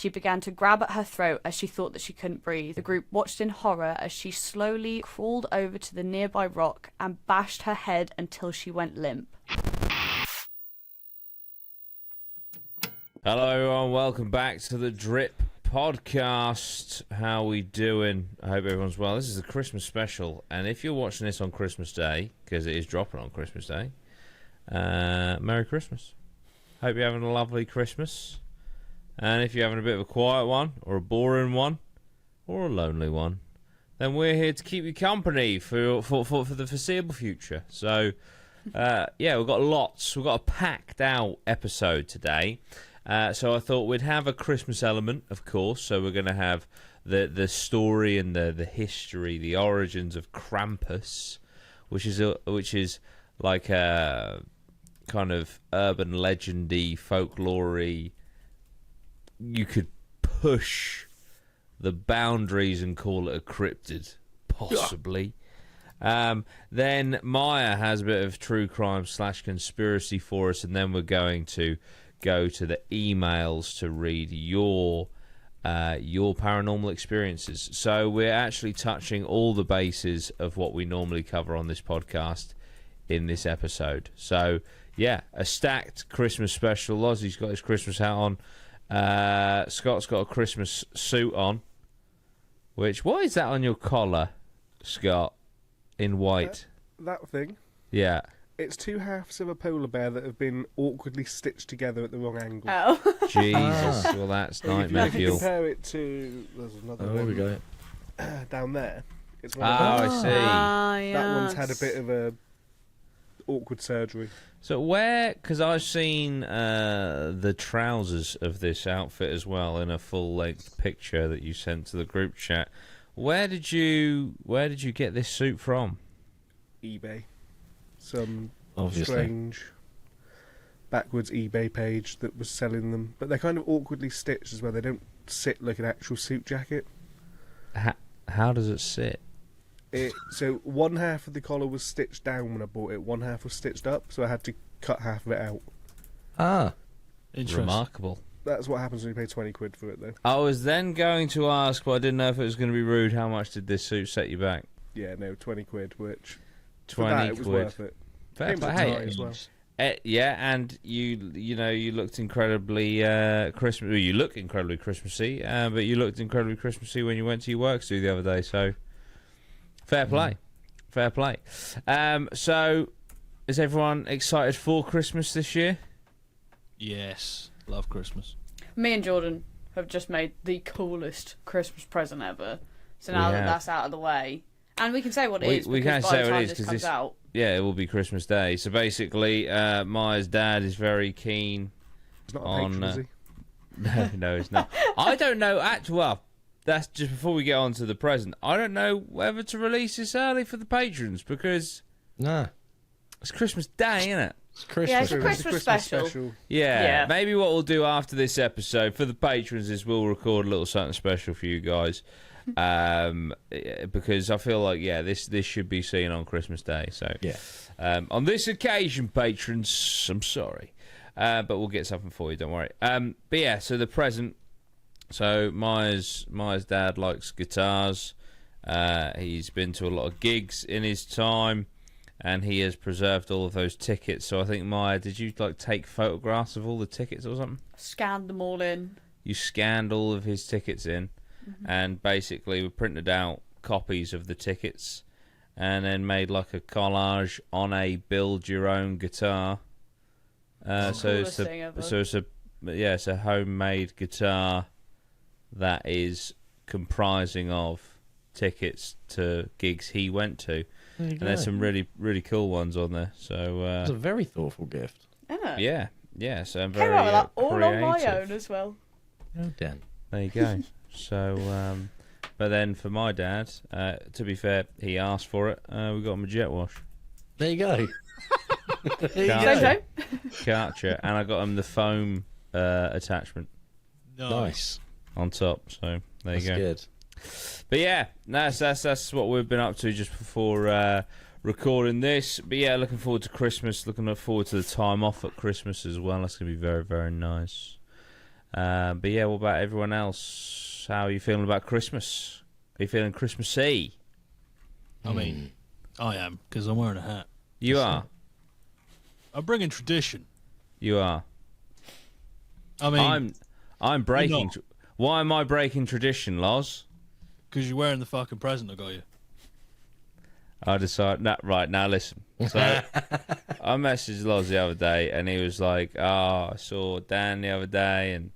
She began to grab at her throat as she thought that she couldn't breathe. The group watched in horror as she slowly crawled over to the nearby rock and bashed her head until she went limp. Hello everyone, welcome back to the Drip Podcast. How we doing? I hope everyone's well. This is the Christmas special, and if you're watching this on Christmas Day, because it is dropping on Christmas Day, Merry Christmas. Hope you're having a lovely Christmas. And if you're having a bit of a quiet one, or a boring one, or a lonely one, then we're here to keep you company for the foreseeable future. So, yeah, we've got lots. We've got a packed out episode today. So I thought we'd have a Christmas element, of course. So we're going to have the story and the history, the origins of Krampus, which is like a kind of urban legendy, folklore-y. You could push the boundaries and call it a cryptid, possibly. Then Maya has a bit of true crime / conspiracy for us, and then we're going to go to the emails to read your paranormal experiences. So we're actually touching all the bases of what we normally cover on this podcast in this episode. So yeah, a stacked Christmas special. Lozzie's got his Christmas hat on. Scott's got a Christmas suit on. What is that on your collar, Scott? In white. That thing? Yeah. It's two halves of a polar bear that have been awkwardly stitched together at the wrong angle. Oh. Jesus, well that's nightmare If you fuel. compare it to... There's another one. There we go. Down there. It's Oh, one of those. I see. That one's had a bit of a awkward surgery. So where... Because I've seen the trousers of this outfit as well in a full-length picture that you sent to the group chat. Where did you get this suit from? eBay. Some Obviously. strange backwards eBay page that was selling them. But they're kind of awkwardly stitched as well. They don't sit like an actual suit jacket. How does it sit? So one half of the collar was stitched down when I bought it. One half was stitched up, so I had to cut half of it out. Ah, interesting. Remarkable. That's what happens when you pay 20 quid for it, though. I was then going to ask, but I didn't know if it was going to be rude, how much did this suit set you back? Yeah, no, 20 quid, which... 20 for that, it was quid. worth it. Fair Came with play. a tie as well. Yeah, and you looked incredibly Christmas. Well, you look incredibly Christmassy, but you looked incredibly Christmassy when you went to your work do the other day. So, fair play, fair play. So, is everyone excited for Christmas this year? Yes, love Christmas. Me and Jordan have just made the coolest Christmas present ever. So now that that's out of the way, and we can say what it is. We because can by say the what time it is this because comes out. Yeah, it will be Christmas Day. So basically, Maya's dad is very keen. It's not a patron, is he? No, it's not. I don't know. Well, that's just before we get on to the present. I don't know whether to release this early for the patrons because it's Christmas Day, isn't it? It's Christmas. Yeah, it's a It's Christmas special. Yeah, maybe what we'll do after this episode for the patrons is we'll record a little something special for you guys. Because I feel like this should be seen on Christmas Day. So on this occasion, patrons, I'm sorry, but we'll get something for you. Don't worry. But yeah, so the present. So Maya's dad likes guitars. He's been to a lot of gigs in his time, and he has preserved all of those tickets. So I think Maya, did you take photographs of all the tickets or something? Scanned them all in. You scanned all of his tickets in. And basically we printed out copies of the tickets and then made like a collage on a build your own guitar. So it's a homemade guitar that is comprising of tickets to gigs he went to. And there's some really, really cool ones on there. So it's a very thoughtful gift. Isn't it? Yeah, so I'm Came very out with that all creative. on my own as well. Oh, Dan. There you go. So, but then for my dad, to be fair, he asked for it. We got him a jet wash. There you go. Karcher, and I got him the foam attachment. Nice. On top. So there you go. Good. But yeah, that's what we've been up to just before recording this. But yeah, looking forward to Christmas. Looking forward to the time off at Christmas as well. That's going to be very, very nice. But yeah, what about everyone else? How are you feeling about Christmas? Are you feeling Christmassy? I mean, I am, because I'm wearing a hat. You are. I'm bringing tradition. You are. I mean, I'm breaking. Why am I breaking tradition, Loz? because you're wearing the fucking present I got you. I decided. No, right now, listen. So I messaged Loz the other day, and he was like, "Oh, I saw Dan the other day, and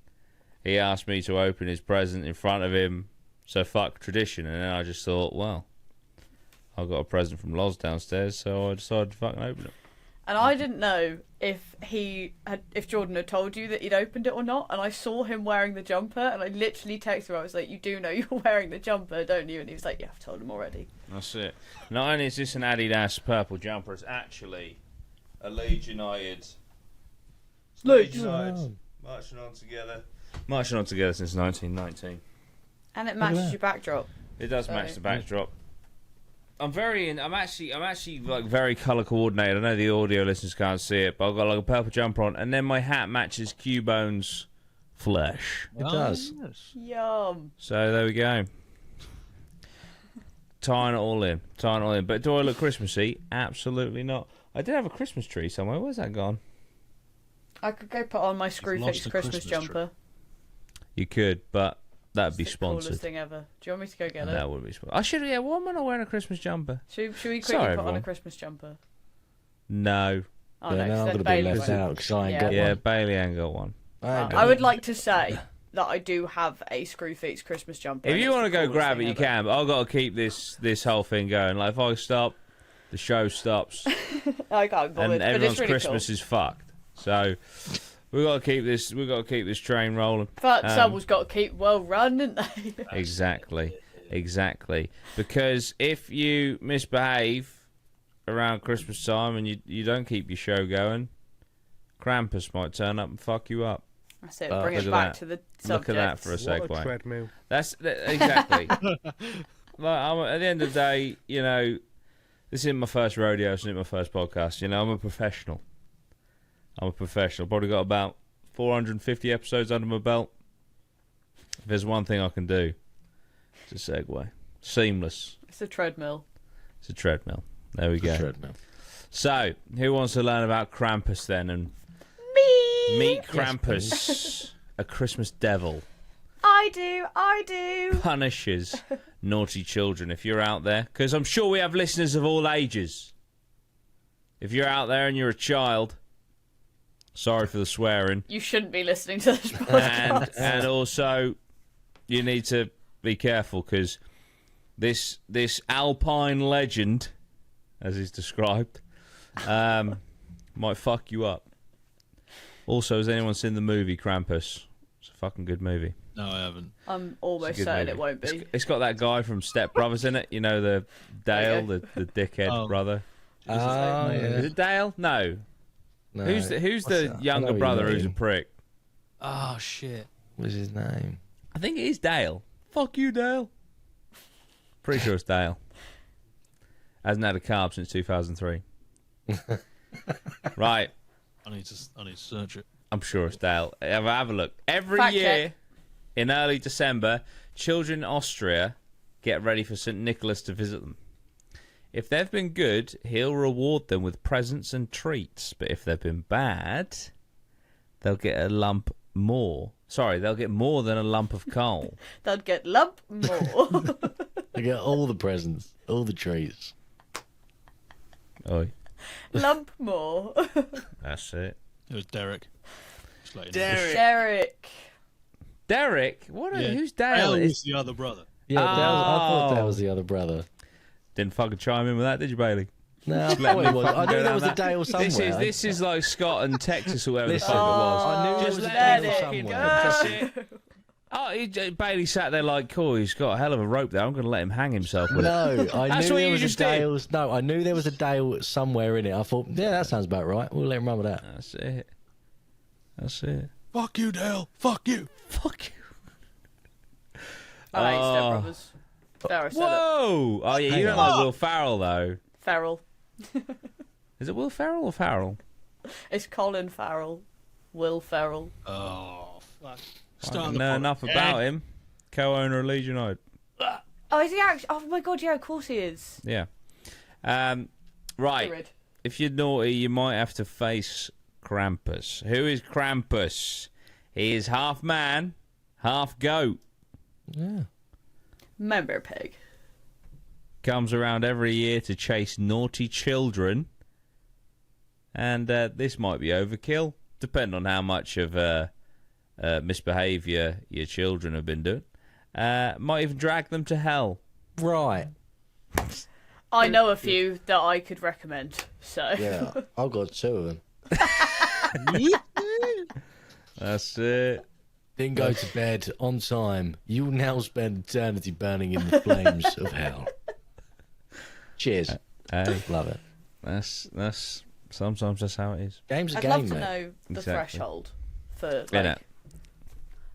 he asked me to open his present in front of him. So fuck tradition." And then I just thought, well, I got a present from Loz downstairs, so I decided to fucking open it. And I didn't know if Jordan had told you that he'd opened it or not. And I saw him wearing the jumper, and I literally texted him. I was like, "You do know you're wearing the jumper, don't you?" And he was like, "Yeah, I've told him already." That's it. Not only is this an Adidas purple jumper, it's actually a Leeds United. Leeds United marching on together since 1919. And it matches your backdrop. It does match the backdrop. I'm actually like very colour coordinated. I know the audio listeners can't see it, but I've got like a purple jumper on, and then my hat matches Cubone's flesh. It does. Yes. Yum. So there we go. Tying it all in. But do I look Christmassy? Absolutely not. I did have a Christmas tree somewhere. Where's that gone? I could go put on my Screwfix lost the Christmas Christmas jumper. You could, but that'd be It's the sponsored. coolest thing ever. Do you want me to go get it? That would be sponsored. I should. Yeah. Why am I not wearing a Christmas jumper? Should we quickly Sorry, put on everyone. a Christmas jumper? No. Oh, Yeah, no, now 'cause I'm then gonna be Bailey left won't. out because I ain't Yeah. got Yeah, one. Bailey ain't got one. I would like to say that I do have a Screwfix Christmas jumper. If and you it's want to the go coolest grab it, thing you ever. can. But I've got to keep this whole thing going. Like if I stop, the show stops, I can't bother, and but everyone's it's really Christmas is fucked. So we got to keep this. We got to keep this train rolling. cool. But someone's got to keep well run, didn't they? Exactly. Because if you misbehave around Christmas time and you don't keep your show going, Krampus might turn up and fuck you up. That's it. Bring look it at back that. to the subject. Look at that for a What a segue. treadmill. That's exactly. At the end of the day, you know, this isn't my first rodeo. This isn't my first podcast. You know, I'm a professional. Probably got about 450 episodes under my belt. If there's one thing I can do, it's a segue. Seamless. It's a treadmill. It's a treadmill. There we go. Treadmill. So, who wants to learn about Krampus then? And Me. meet Krampus, a Christmas devil. I do. Punishes naughty children. If you're out there, because I'm sure we have listeners of all ages. If you're out there and you're a child, sorry for the swearing, You shouldn't be listening to this podcast. and also you need to be careful because this alpine legend, as is described, might fuck you up. Also, has anyone seen the movie Krampus? It's a fucking good movie. No, I haven't. I'm almost It's a good certain movie. it won't be. It's got that guy from Step Brothers in it. You know, the Dale, There the dickhead Oh. brother. Oh, Is yeah. it Dale? No. No. Who's the What's that? I younger know what brother you who's a mean. prick? Oh, shit. What's his name? I think it is Dale. Fuck you, Dale. Pretty sure it's Dale. Hasn't had a carb since 2003. Right. I need to search it. I'm sure it's Dale. Have a look. Every Fact year check. in early December, children in Austria get ready for St. Nicholas to visit them. If they've been good, he'll reward them with presents and treats. But if they've been bad, they'll get a lump more. Sorry, they'll get more than a lump of coal. They'd get lump more. They get all the presents, all the treats. Oi, lump more. that's it. It was Derek. Just letting you know. Derek. Derek? What? Yeah. Who's Dale? Dale Is- was the other brother. Yeah, I thought that Oh. was the other brother. Didn't fucking chime in with that, did you, Bailey? No, I Let thought me it was. I fucking knew go there was a down Dale that. somewhere. This is like Scott and Texas or whatever the Listen, fuck it was. I knew there Just was a let Dale it somewhere. That's it. Oh, Bailey sat there like, cool, he's got a hell of a rope there. I'm going to let him hang himself with it. No, I That's knew what there you was a just did. Dale. No, I knew there was a Dale somewhere in it. I thought, yeah, that sounds about right. We'll let him run with that. That's it. That's it. Fuck you, Dale. Fuck you. Fuck you. I hate Oh. Step Brothers. There, I said it. Whoa! Oh, yeah, you don't like Will Ferrell, though. Farrell. Is it Will Ferrell or Farrell? It's Colin Farrell. Will Ferrell. Oh, fuck. Starting know the enough about him. Co-owner of Legion Ode. Oh, is he actually? Oh my god, yeah, of course he is. Yeah. Right. Weird. If you're naughty, you might have to face Krampus. Who is Krampus? He is half man, half goat. Yeah. Member pig. Comes around every year to chase naughty children. And this might be overkill, depending on how much of misbehaviour your children have been doing. Might even drag them to hell. Right. I know a few that I could recommend. So Yeah. I've got 2 of them. That's it. Didn't go to bed on time. You will now spend eternity burning in the flames of hell. Cheers. Hey, Love it. that's sometimes that's how it is. Game's a I'd game, love to mate. know the Exactly. threshold for like, Yeah.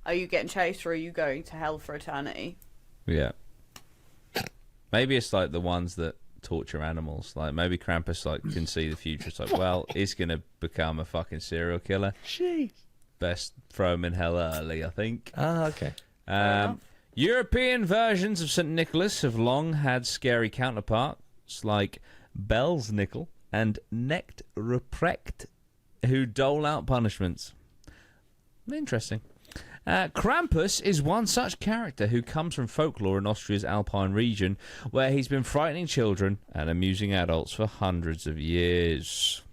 are you getting chased or are you going to hell for eternity? Yeah. Maybe it's like the ones that torture animals. Like maybe Krampus can see the future. It's like, well, he's gonna become a fucking serial killer. Jeez. Best throw him in hell early, I think. Ah, okay. enough. European versions of St. Nicholas have long had scary counterparts like Bell's Nickel and Necht Ruprecht, who dole out punishments. Interesting. Krampus is one such character who comes from folklore in Austria's Alpine region, where he's been frightening children and amusing adults for hundreds of years.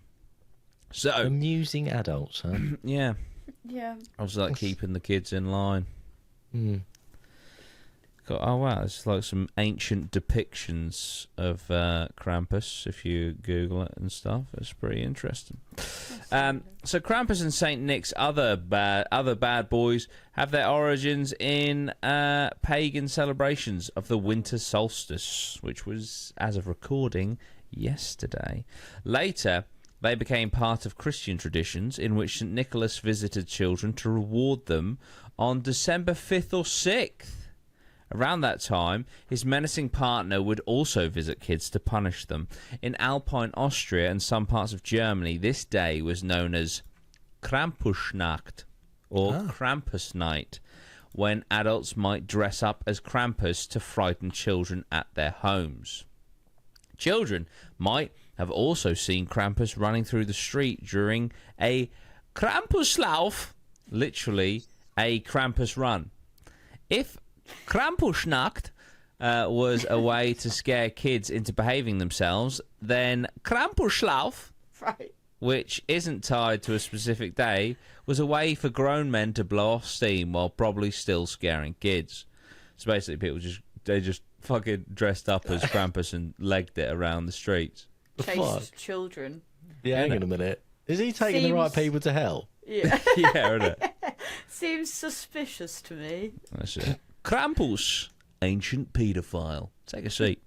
So, Amusing adults, huh? yeah, Yeah. I was like keeping the kids in line. Hmm. Oh wow, it's like some ancient depictions of Krampus. If you Google it and stuff, it's pretty interesting. So Krampus and Saint Nick's other bad boys have their origins in pagan celebrations of the winter solstice, which was, as of recording, yesterday. Later, they became part of Christian traditions in which St. Nicholas visited children to reward them on December 5th or 6th. Around that time, his menacing partner would also visit kids to punish them. In Alpine Austria and some parts of Germany, this day was known as Krampusnacht or Krampus Night, when adults might dress up as Krampus to frighten children at their homes. Children might have also seen Krampus running through the street during a Krampuslauf, literally a Krampus run. If Krampusnacht was a way to scare kids into behaving themselves, then Krampuslauf, Right. which isn't tied to a specific day, was a way for grown men to blow off steam while probably still scaring kids. So basically people just fucking dressed up as Krampus and legged it around the streets. Chased children. Yeah, hang on a minute. Is he taking the right Seems- people to hell? Yeah. Yeah, isn't it? Seems suspicious to me. That's it. Krampus, ancient paedophile. Take a seat.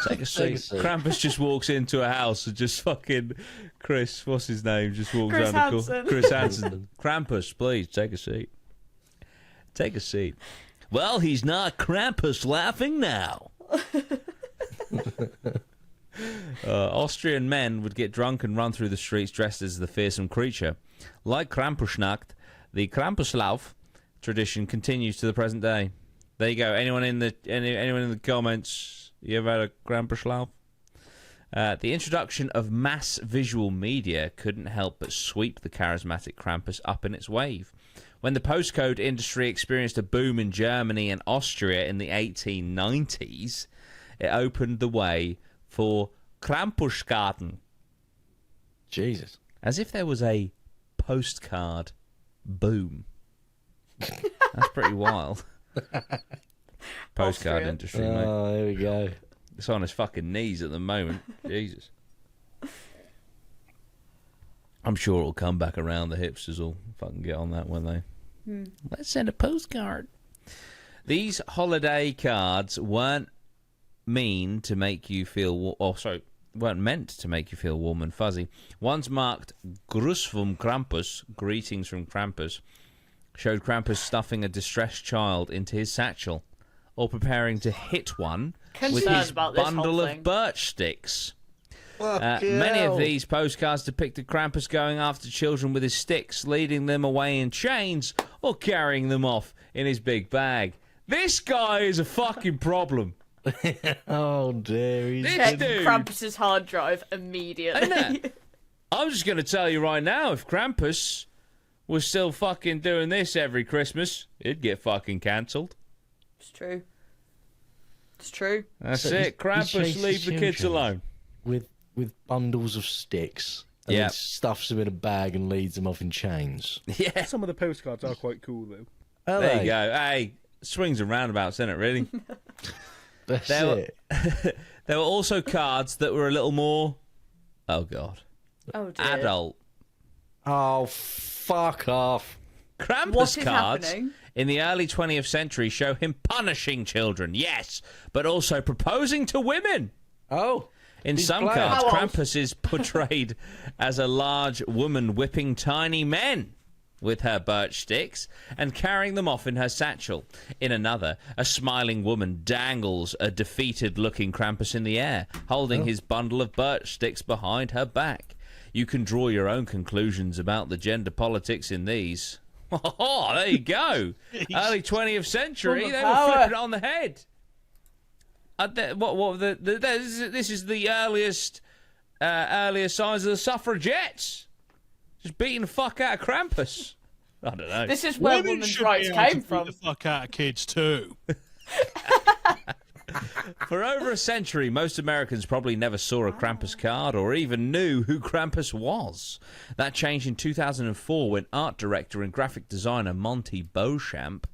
Take a seat. Krampus just walks into a house and just fucking Chris, what's his name? Just walks Chris down the Hansen. Chris Hansen. Krampus, please take a seat. Take a seat. Well, he's not Krampus laughing now. Austrian men would get drunk and run through the streets dressed as the fearsome creature. Like Krampusnacht, the Krampuslauf tradition continues to the present day. There you go. Anyone in the comments? You ever had a Krampuslauf? The introduction of mass visual media couldn't help but sweep the charismatic Krampus up in its wave. When the postcode industry experienced a boom in Germany and Austria in the 1890s, it opened the way for Krampuskarten. Jesus. As if there was a postcard boom. That's pretty wild. Postcard Austria. industry, mate. Oh, there we go. It's on his fucking knees at the moment. Jesus. I'm sure it'll come back around. The hipsters will fucking get on that, won't they? Let's send a postcard. These holiday cards weren't mean to make you feel... weren't meant to make you feel warm and fuzzy. Ones marked Gruesome Krampus, greetings from Krampus, showed Krampus stuffing a distressed child into his satchel or preparing to hit one with Concerned his about this bundle whole of thing. birch sticks. Many of these postcards depicted Krampus going after children with his sticks, leading them away in chains, or carrying them off in his big bag. This guy is a fucking problem. Oh dear, he's Check dude. Krampus's hard drive immediately. Isn't it? I'm just going to tell you right now, if Krampus was still fucking doing this every Christmas, it'd get fucking cancelled. It's true. It's true. That's So it. he Krampus, chases leave the kids children alone. with bundles of sticks. And Yeah. then stuffs them in a bag and leads them off in chains. Yeah. Some of the postcards are quite cool, though. Are There they? you go. Hey, swings and roundabouts, isn't it, really? That's There were- it. There were also cards that were a little more, oh God, Oh dear. adult. Oh, fuck off. Krampus What is cards happening? in the early 20th century show him punishing children, yes, but also proposing to women. Oh. In He's some playing. cards, How old? Krampus is portrayed as a large woman whipping tiny men with her birch sticks and carrying them off in her satchel. In another, a smiling woman dangles a defeated-looking Krampus in the air, holding his bundle of birch sticks behind her back. You can draw your own conclusions about the gender politics in these. Oh, there you go. Early 20th century, Woman they were power. flipping it on the head. This is the earliest signs of the suffragettes. Just beating the fuck out of Krampus. I don't know. This is where Women women's should rights be able to came beat from. the fuck out of kids too. For over a century, most Americans probably never saw a Krampus card or even knew who Krampus was. That changed in 2004 when art director and graphic designer Monty Beauchamp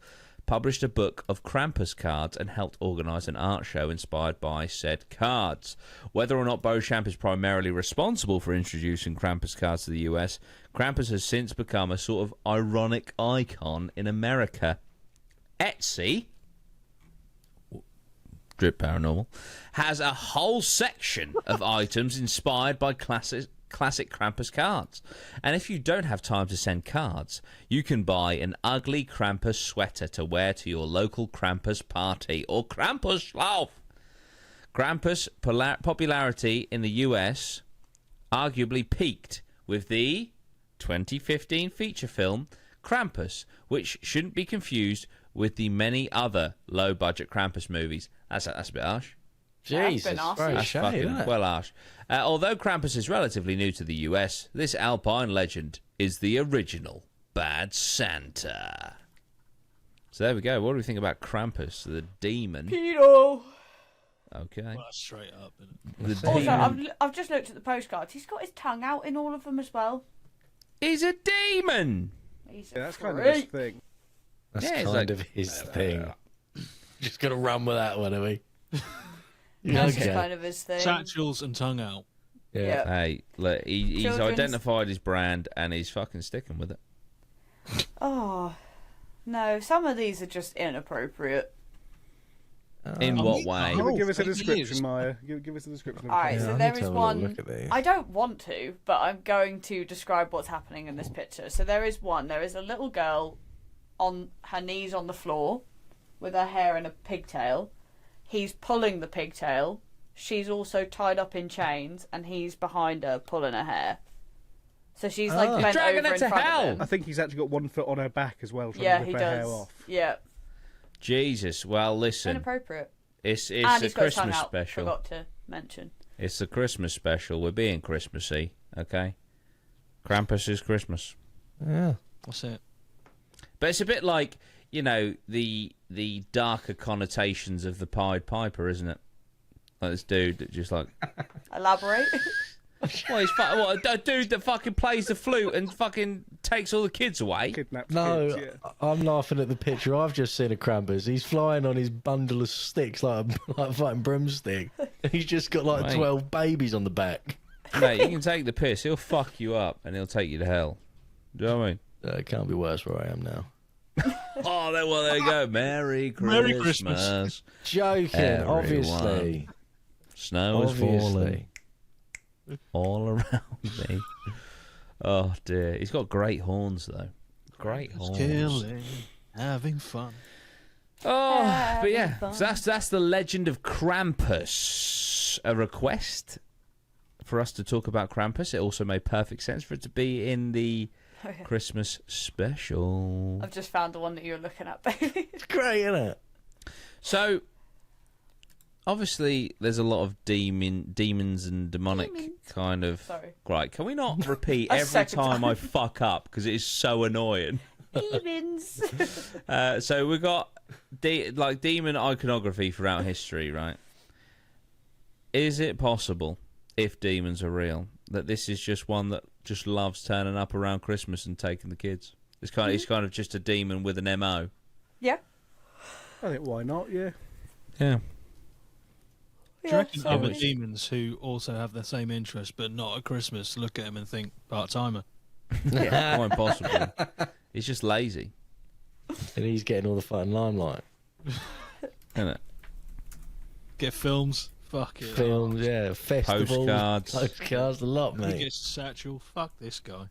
published a book of Krampus cards and helped organise an art show inspired by said cards. Whether or not Beauchamp is primarily responsible for introducing Krampus cards to the US, Krampus has since become a sort of ironic icon in America. Etsy, Drip Paranormal, has a whole section of items inspired by classic Krampus cards. And if you don't have time to send cards, you can buy an ugly Krampus sweater to wear to your local Krampus party or Krampuslauf. Krampus popularity in the US arguably peaked with the 2015 feature film Krampus, which shouldn't be confused with the many other low-budget Krampus movies. That's a bit harsh. Jesus, been nasty. very That's shady, fucking isn't it? well harsh. Although Krampus is relatively new to the US, this Alpine legend is the original Bad Santa. So there we go. What do we think about Krampus, the demon? Pedo. Okay. Well, that's straight up. Isn't it? The Also, demon. I've just looked at the postcards. He's got his tongue out in all of them as well. He's a demon. He's a Yeah, that's kind of his freak. thing. That's Yeah, it's kind like- of his thing. Just gonna run with that one, are we? That's Okay. just kind of his thing. Satchels and tongue out. Yeah. Hey, look, he's Children's- identified his brand and he's fucking sticking with it. Oh, no. Some of these are just inappropriate. In what way? Give us a thing description, is- Maya. Give us a description. Of Alright, the Yeah, so I there need to is have a little one. look at these. I don't want to, but I'm going to describe what's happening in this picture. So there is one. There is a little girl on her knees on the floor with her hair in a pigtail. He's pulling the pigtail. She's also tied up in chains, and he's behind her pulling her hair. So she's like bent Dragging over her in to front hell. of him. I think he's actually got one foot on her back as well, trying Yeah, to he rip her hair does. off. Yeah, Jesus. Well, listen. inappropriate. It's And a he's got his tongue Christmas out. special. Forgot to mention. It's the Christmas special. We're being Christmassy, okay? Krampus is Christmas. Yeah. That's it. But it's a bit like, you know, the darker connotations of the Pied Piper, isn't it? Like this dude that just like... Elaborate. Well, he's a dude that fucking plays the flute and fucking takes all the kids away. Kidnaps No, kids, yeah. I'm laughing at the picture I've just seen of Krampus. He's flying on his bundle of sticks like a fucking broomstick. He's just got like Mate. 12 babies on the back. Mate, you can take the piss. He'll fuck you up and he'll take you to hell. Do you know what I mean? It can't be worse where I am now. Oh, there you go. Merry Christmas. Merry Christmas. Joking, Everyone. obviously. Snow is falling Obviously. all around me. Oh, dear. He's got great horns, though. Great horns. Killing, having fun. Oh, but yeah, Having so that's the Legend of Krampus. A request for us to talk about Krampus. It also made perfect sense for it to be in the Christmas special. I've just found the one that you were looking at, baby. It's great, isn't it? So, obviously, there's a lot of demons and demonic kind of... Sorry. Right, can we not repeat A every second time I time. fuck up, because it is so annoying. Demons. So we've got demon iconography throughout history, right? Is it possible, if demons are real, that this is just one that just loves turning up around Christmas and taking the kids? It's kind of just a demon with an MO. Yeah. I think why not? Yeah. Yeah. Do you reckon other certainly. demons who also have the same interest but not at Christmas look at him and think part-timer? Yeah, quite possible. He's just lazy, And he's getting all the fucking limelight. isn't it? Get films? Fuck it. Films, yeah, festivals, postcards, a lot, He mate. gets a satchel. Fuck this guy.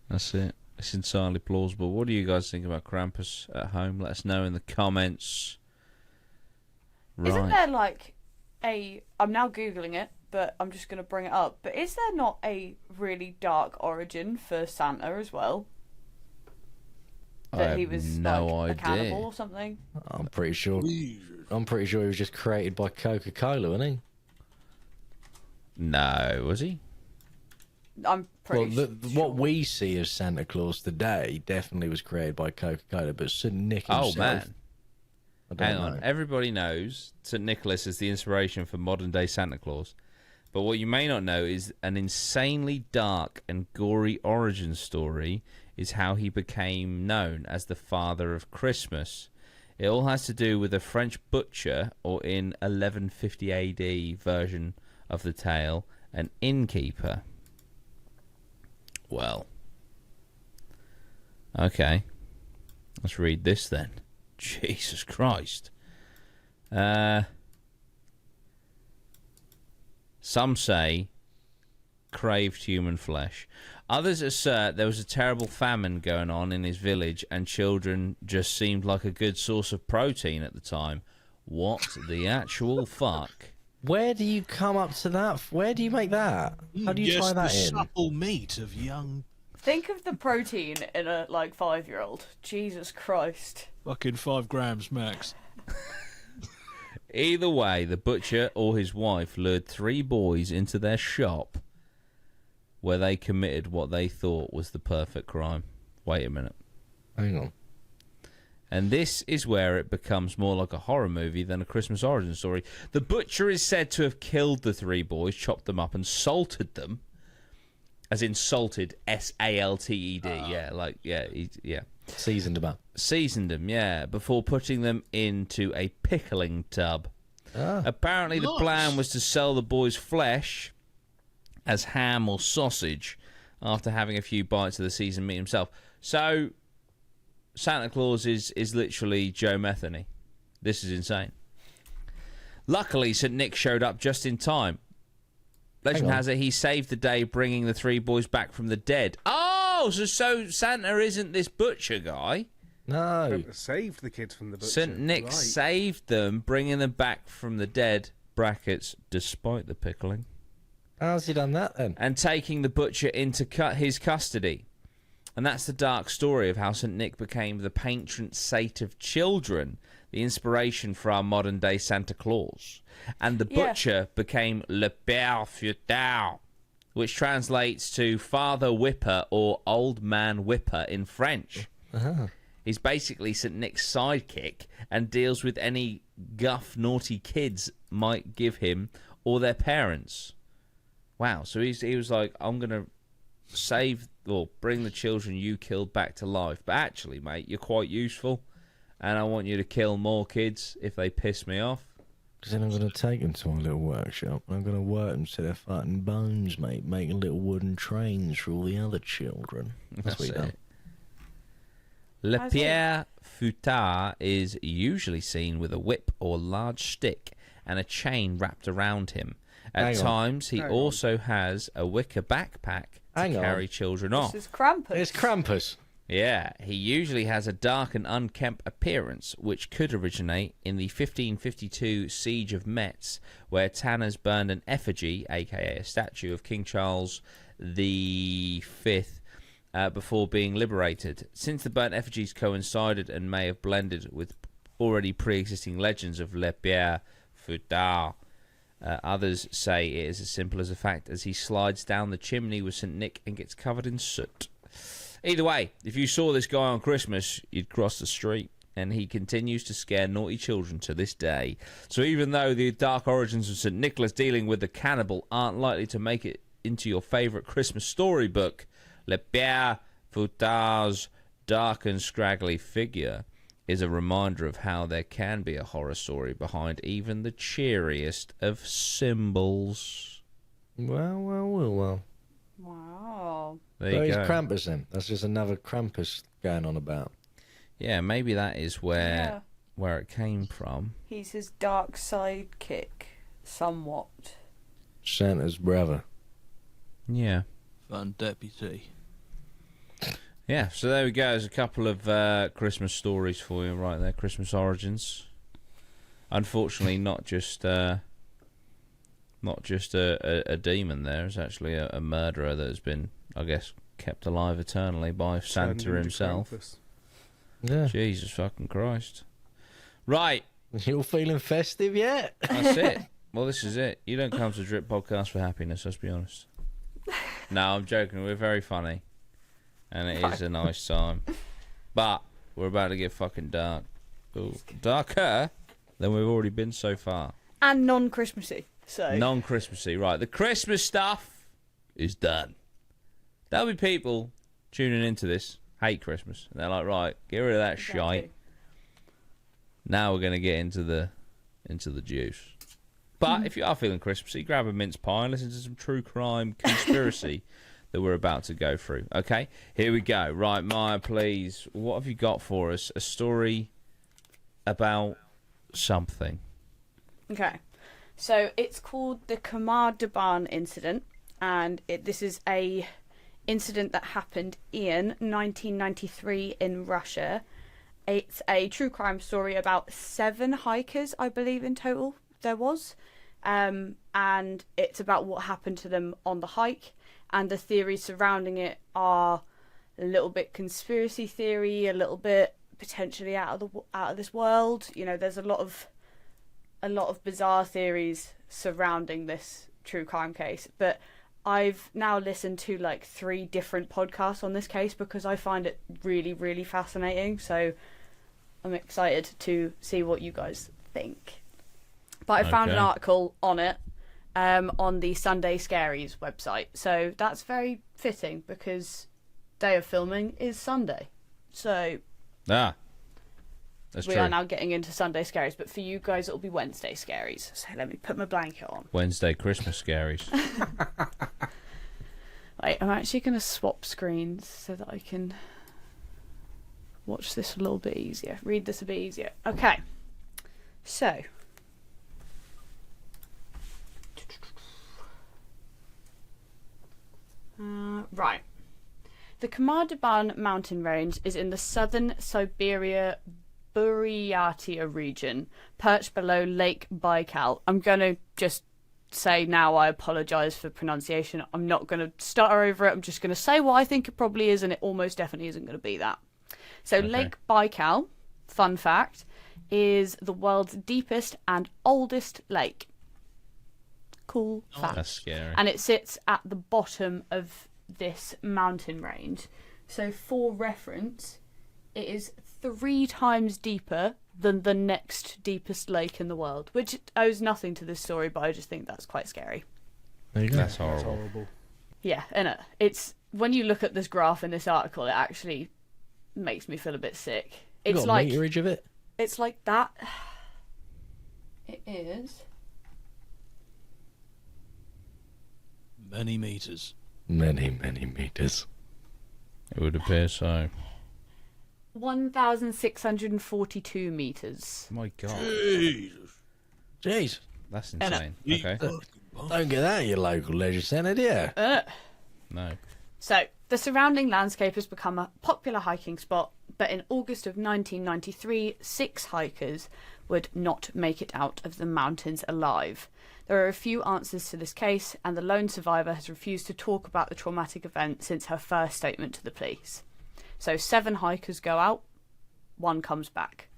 That's it. It's entirely plausible. What do you guys think about Krampus at home? Let us know in the comments. Right. Isn't there like I'm now Googling it, but I'm just going to bring it up. But is there not a really dark origin for Santa as well? I That have he was no like a idea. cannibal or something? I'm pretty sure he was just created by Coca-Cola, wasn't he? No, was he? I'm pretty Well, sure. what we see as Santa Claus today definitely was created by Coca-Cola, but St. Nick himself... Oh, man. I don't Hang know. on. Everybody knows St. Nicholas is the inspiration for modern-day Santa Claus. But what you may not know is an insanely dark and gory origin story is how he became known as the Father of Christmas. It all has to do with a French butcher, or in 1150 AD version of the tale, an innkeeper. Well, okay. Let's read this then. Jesus Christ. Some say craved human flesh. Others assert there was a terrible famine going on in his village and children just seemed like a good source of protein at the time. What the actual fuck? Where do you come up to that? Where do you make that? How do you tie that the in? supple meat of young Think of the protein in a 5-year-old. Jesus Christ. fucking 5 grams max. Either way, the butcher or his wife lured 3 boys into their shop where they committed what they thought was the perfect crime. Wait a minute. Hang on. And this is where it becomes more like a horror movie than a Christmas origin story. The butcher is said to have killed the 3 boys, chopped them up and salted them. As in salted, S-A-L-T-E-D. Yeah. Seasoned about. Seasoned them, yeah, before putting them into a pickling tub. Apparently the Nice. plan was to sell the boys' flesh as ham or sausage after having a few bites of the seasoned meat himself. So Santa Claus is literally Joe Metheny. This is insane. Luckily, St. Nick showed up just in time. Legend has it he saved the day, bringing the 3 boys back from the dead. Oh, so Santa isn't this butcher guy. No. Santa saved the kids from the butcher. St. Nick Right. saved them, bringing them back from the dead, brackets, despite the pickling, How's he done that then? and taking the butcher into his custody. And that's the dark story of how St. Nick became the patron saint of children, the inspiration for our modern-day Santa Claus. And the Yeah. butcher became Le Père Fouettard, which translates to Father Whipper or Old Man Whipper in French. He's basically St. Nick's sidekick and deals with any guff naughty kids might give him or their parents. Wow, so he was like, I'm going to save or bring the children you killed back to life. But actually, mate, you're quite useful, and I want you to kill more kids if they piss me off. Because then I'm going to take them to my little workshop and I'm going to work them to their fucking bones, mate, making little wooden trains for all the other children. That's what he done. Le How's it? Père Fouettard is usually seen with a whip or large stick and a chain wrapped around him. At Hang on. times, he Hang on. also has a wicker backpack to Hang on. carry children off. This is Krampus. It's Krampus. Yeah, he usually has a dark and unkempt appearance, which could originate in the 1552 Siege of Metz, where tanners burned an effigy, aka a statue, of King Charles the 5th before being liberated. Since the burnt effigies coincided and may have blended with already pre-existing legends of Le Père Fouettard, others say it is as simple as a fact as he slides down the chimney with St. Nick and gets covered in soot. Either way, if you saw this guy on Christmas, you'd cross the street, and he continues to scare naughty children to this day. So even though the dark origins of St. Nicholas dealing with the cannibal aren't likely to make it into your favourite Christmas storybook, Le Père Fouettard's dark and scraggly figure is a reminder of how there can be a horror story behind even the cheeriest of symbols. Well. Wow. There So you he's go. Krampus then. That's just another Krampus going on about. Yeah, maybe that is where it came from. He's his dark sidekick, somewhat. Santa's brother. Yeah. Fun deputy. Yeah, so there we go. There's a couple of Christmas stories for you right there. Christmas origins. Unfortunately, not just a demon there. It's actually a murderer that has been, I guess, kept alive eternally by Santa Turned into himself. Krampus. Yeah. Jesus fucking Christ. Right, You all feeling festive yet? that's it. Well, this is it. You don't come to Drip Podcast for happiness, let's be honest. No, I'm joking. We're very funny. And it is a nice time. But we're about to get fucking dark. Ooh, darker than we've already been so far. And non-Christmassy. So Non-Christmassy, right. The Christmas stuff is done. There'll be people tuning into this, hate Christmas. And they're like, right, get rid of that shite. Now we're going to get into the juice. But if you are feeling Christmassy, grab a mince pie and listen to some true crime conspiracy that we're about to go through. Okay, here we go. Right, Maya, please, what have you got for us? A story about something. Okay. So it's called the Khamar Daban incident, and this is a incident that happened in 1993 in Russia. It's a true crime story about 7 hikers, I believe, in total there was. And it's about what happened to them on the hike, and the theories surrounding it are a little bit conspiracy theory, a little bit potentially out of this world. You know, there's a lot of bizarre theories surrounding this true crime case, but I've now listened to like 3 different podcasts on this case because I find it really, really fascinating. So I'm excited to see what you guys think. But I found an article on it on the Sunday Scaries website. So that's very fitting because day of filming is Sunday. So That's we true. are now getting into Sunday Scaries, but for you guys it'll be Wednesday Scaries. So let me put my blanket on. Wednesday Christmas scaries. Wait, I'm actually going to swap screens so that I can watch this a little bit easier. Read this a bit easier. Okay. So. Right. The Khamar Daban mountain range is in the southern Siberia Buryatia region, perched below Lake Baikal. I'm going to just say now I apologise for pronunciation. I'm not going to stutter over it. I'm just going to say what I think it probably is, and it almost definitely isn't going to be that. So Lake Baikal, fun fact, is the world's deepest and oldest lake. Cool fact. That's scary. And it sits at the bottom of this mountain range. So for reference, it is 3 times deeper than the next deepest lake in the world, which owes nothing to this story, but I just think that's quite scary. There you go. That's That's horrible. horrible. Yeah, and it's when you look at this graph in this article, it actually makes me feel a bit sick. You It's got like a meterage of it. it's like that. It is. Many meters. Many, many meters. It would appear so. 1,642 meters. My God. Jeez. That's insane. Okay. Don't get that at your local leisure centre, do you? No. So, the surrounding landscape has become a popular hiking spot But in August of 1993, 6 hikers would not make it out of the mountains alive. There are a few answers to this case, and the lone survivor has refused to talk about the traumatic event since her first statement to the police. So 7 hikers go out, 1 comes back.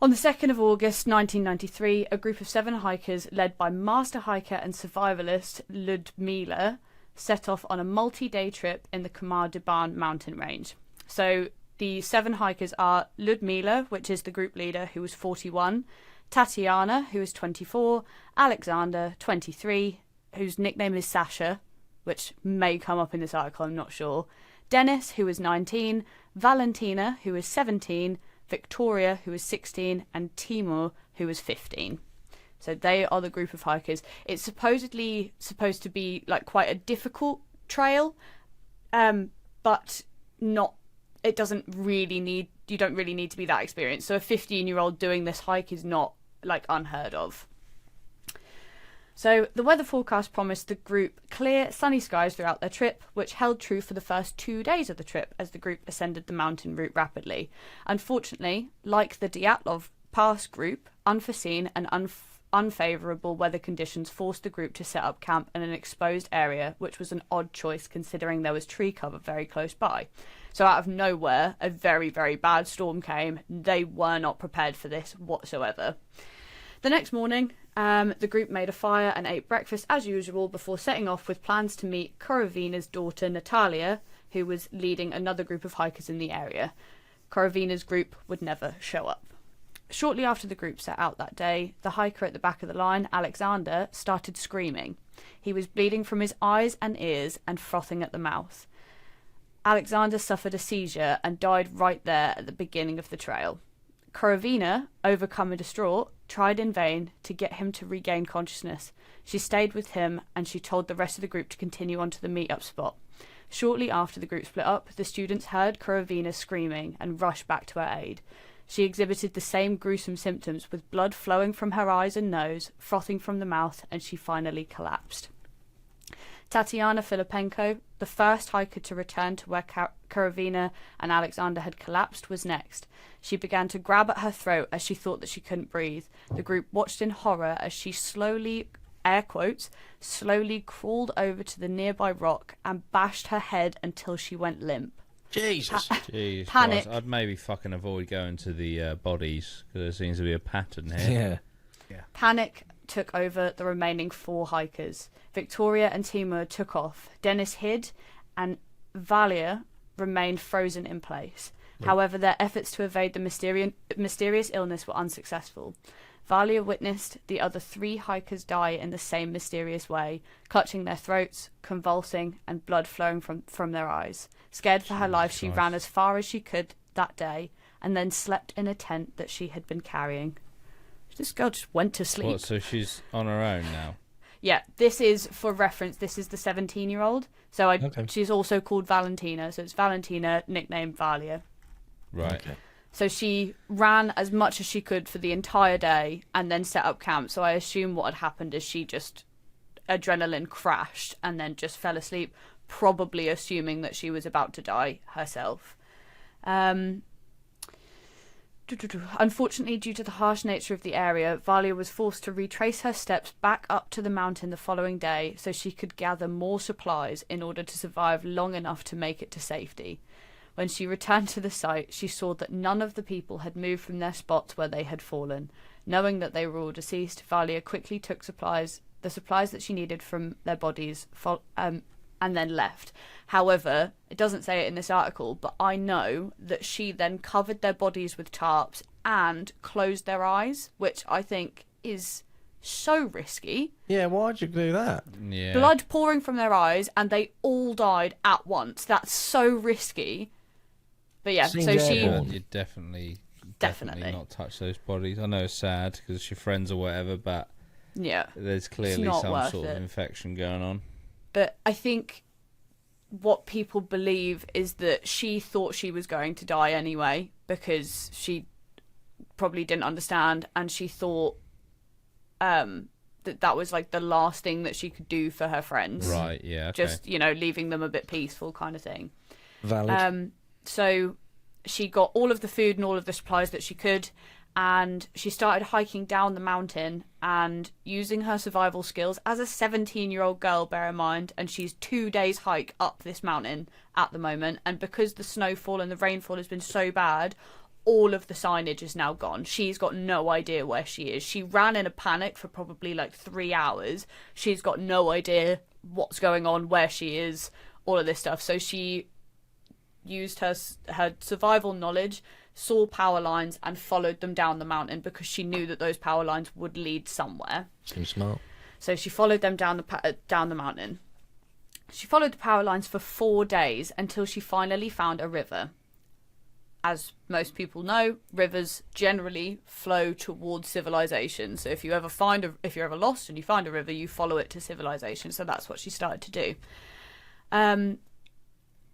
On the 2nd of August 1993, a group of 7 hikers led by master hiker and survivalist Ludmila set off on a multi-day trip in the Khamar Daban mountain range. So the 7 hikers are Ludmila, which is the group leader, who was 41, Tatiana, who is 24, Alexander, 23, whose nickname is Sasha, which may come up in this article, I'm not sure, Dennis, who is 19, Valentina, who is 17, Victoria, who is 16, and Timur, who is 15. So they are the group of hikers. It's supposedly supposed to be like quite a difficult trail, but not. It doesn't really need. You don't really need to be that experienced. So a 15-year-old doing this hike is not like unheard of. So the weather forecast promised the group clear, sunny skies throughout their trip, which held true for the first 2 days of the trip as the group ascended the mountain route rapidly. Unfortunately, like the Dyatlov Pass group, unforeseen and unfavourable weather conditions forced the group to set up camp in an exposed area, which was an odd choice considering there was tree cover very close by. So out of nowhere, a very, very bad storm came. They were not prepared for this whatsoever. The next morning, the group made a fire and ate breakfast as usual before setting off with plans to meet Korovina's daughter Natalia, who was leading another group of hikers in the area. Korovina's group would never show up. Shortly after the group set out that day, the hiker at the back of the line, Alexander, started screaming. He was bleeding from his eyes and ears and frothing at the mouth. Alexander suffered a seizure and died right there at the beginning of the trail. Korovina, overcome and distraught, tried in vain to get him to regain consciousness. She stayed with him and she told the rest of the group to continue on to the meet-up spot. Shortly after the group split up, the students heard Korovina screaming and rushed back to her aid. She exhibited the same gruesome symptoms, with blood flowing from her eyes and nose, frothing from the mouth, and she finally collapsed. Tatiana Filipenko, the first hiker to return to where Korovina and Alexander had collapsed, was next. She began to grab at her throat as she thought that she couldn't breathe. The group watched in horror as she slowly, air quotes, slowly crawled over to the nearby rock and bashed her head until she went limp. Jesus. Jeez, Panic. Christ. I'd maybe fucking avoid going to the bodies, because there seems to be a pattern here. Yeah. Panic took over the remaining 4 hikers. Victoria and Timur took off. Dennis hid, and Valia remained frozen in place. However, their efforts to evade the mysterious illness were unsuccessful. Valia witnessed the other 3 hikers die in the same mysterious way, clutching their throats, convulsing, and blood flowing from their eyes. Scared for her life, she ran as far as she could that day, and then slept in a tent that she had been carrying. This girl just went to sleep. What, so she's on her own now? Yeah, this is, for reference, this is the 17-year-old. So she's also called Valentina, so it's Valentina, nicknamed Valia. Right. Okay. So she ran as much as she could for the entire day and then set up camp. So I assume what had happened is she just adrenaline crashed and then just fell asleep, probably assuming that she was about to die herself. Unfortunately, due to the harsh nature of the area, Valia was forced to retrace her steps back up to the mountain the following day so she could gather more supplies in order to survive long enough to make it to safety. When she returned to the site, she saw that none of the people had moved from their spots where they had fallen. Knowing that they were all deceased, Valia quickly took the supplies that she needed from their bodies, and then left. However, it doesn't say it in this article, but I know that she then covered their bodies with tarps and closed their eyes, which I think is so risky. Yeah, why'd you do that? Yeah. Blood pouring from their eyes, and they all died at once. That's so risky. But yeah, Seems so she... airborne. You definitely Definitely. not touch those bodies. I know it's sad because it's your friends or whatever, but Yeah. there's clearly not some worth sort of it. infection going on. But I think what people believe is that she thought she was going to die anyway because she probably didn't understand, and she thought that was like the last thing that she could do for her friends. Right, yeah, okay. Just, leaving them a bit peaceful kind of thing. Valid. So she got all of the food and all of the supplies that she could, and she started hiking down the mountain and using her survival skills as a 17-year-old girl, bear in mind, and she's 2 days hike up this mountain at the moment, and because the snowfall and the rainfall has been so bad, all of the signage is now gone. She's got no idea where she is. She ran in a panic for probably like 3 hours. She's got no idea what's going on, where she is, all of this stuff. So she used her survival knowledge, saw power lines and followed them down the mountain because she knew that those power lines would lead somewhere. Seems smart. So she followed them down the mountain. She followed the power lines for 4 days until she finally found a river. As most people know, rivers generally flow towards civilization. So if you're ever lost and you find a river, you follow it to civilization. So that's what she started to do.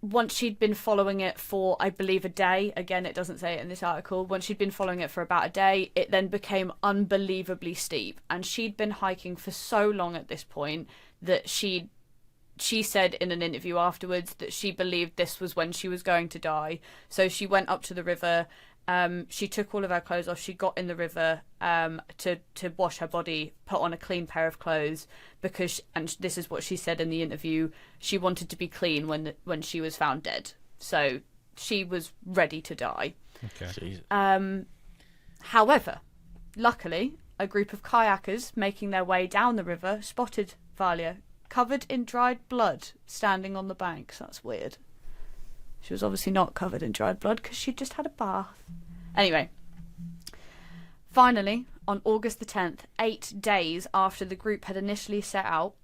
Once she'd been following it for, I believe, a day, again, it doesn't say it in this article, once she'd been following it for about a day, it then became unbelievably steep. And she'd been hiking for so long at this point that she said in an interview afterwards that she believed this was when she was going to die. So she went up to the river. She took all of her clothes off. She got in the river to wash her body, put on a clean pair of clothes because, and this is what she said in the interview, she wanted to be clean when she was found dead. So she was ready to die. Okay. However, luckily, a group of kayakers making their way down the river spotted Valia covered in dried blood standing on the banks. That's weird. She was obviously not covered in dried blood because she'd just had a bath. Anyway, finally, on August the 10th, 8 days after the group had initially set out,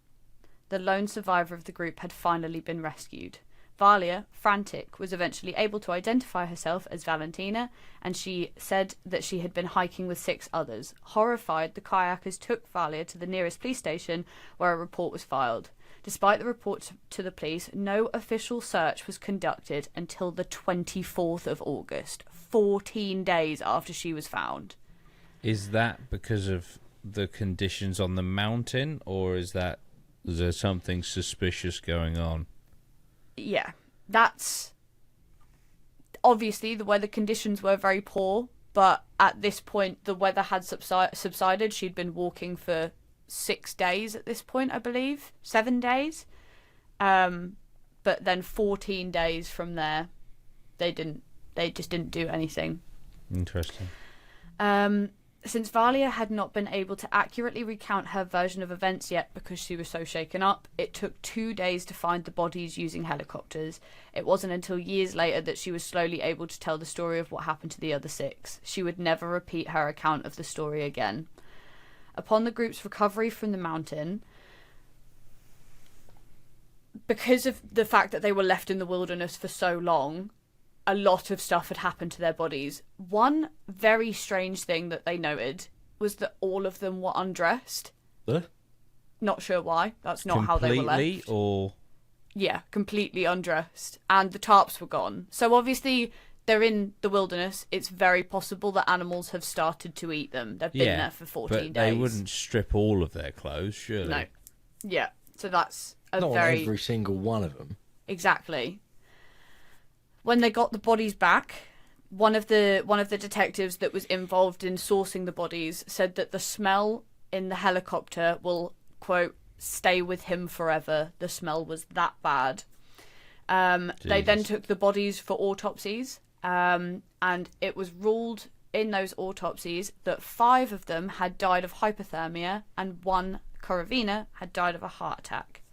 the lone survivor of the group had finally been rescued. Valia, frantic, was eventually able to identify herself as Valentina, and she said that she had been hiking with 6 others. Horrified, the kayakers took Valia to the nearest police station where a report was filed. Despite the report to the police, no official search was conducted until the 24th of August, 14 days after she was found. Is that because of the conditions on the mountain, or is there something suspicious going on? Yeah, that's... Obviously, the weather conditions were very poor, but at this point, the weather had subsided. She'd been walking for 6 days at this point, I believe. 7 days. But then 14 days from there, they just didn't do anything. Interesting. Since Valia had not been able to accurately recount her version of events yet because she was so shaken up, it took 2 days to find the bodies using helicopters. It wasn't until years later that she was slowly able to tell the story of what happened to the other 6. She would never repeat her account of the story again. Upon the group's recovery from the mountain, because of the fact that they were left in the wilderness for so long, a lot of stuff had happened to their bodies. One very strange thing that they noted was that all of them were undressed. Not sure why. That's not how they were left. Completely, or... Yeah, completely undressed. And the tarps were gone. So obviously they're in the wilderness. It's very possible that animals have started to eat them. They've been there for 14 days. But they wouldn't strip all of their clothes, surely. No. Yeah. So that's Not every single one of them. Exactly. When they got the bodies back, one of the detectives that was involved in sourcing the bodies said that the smell in the helicopter will, quote, stay with him forever. The smell was that bad. They then took the bodies for autopsies, and it was ruled in those autopsies that 5 of them had died of hypothermia and 1, Korovina, had died of a heart attack.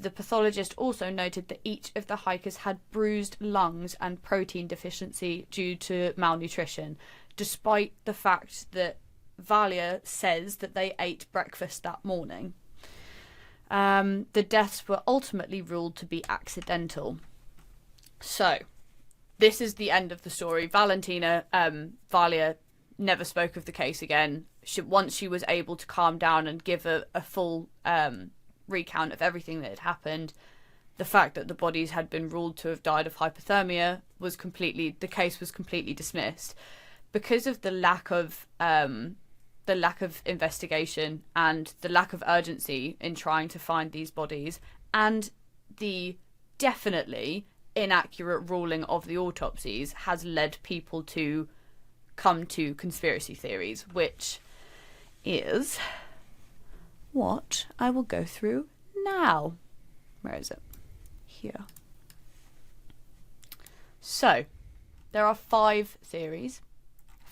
The pathologist also noted that each of the hikers had bruised lungs and protein deficiency due to malnutrition, despite the fact that Valia says that they ate breakfast that morning. The deaths were ultimately ruled to be accidental. So, this is the end of the story. Valia never spoke of the case again. Once she was able to calm down and give a full recount of everything that had happened, the fact that the bodies had been ruled to have died of hypothermia the case was completely dismissed because of the lack of investigation and the lack of urgency in trying to find these bodies, and the definitely inaccurate ruling of the autopsies has led people to come to conspiracy theories, which is what I will go through now. Where is it? Here. So, there are 5 theories.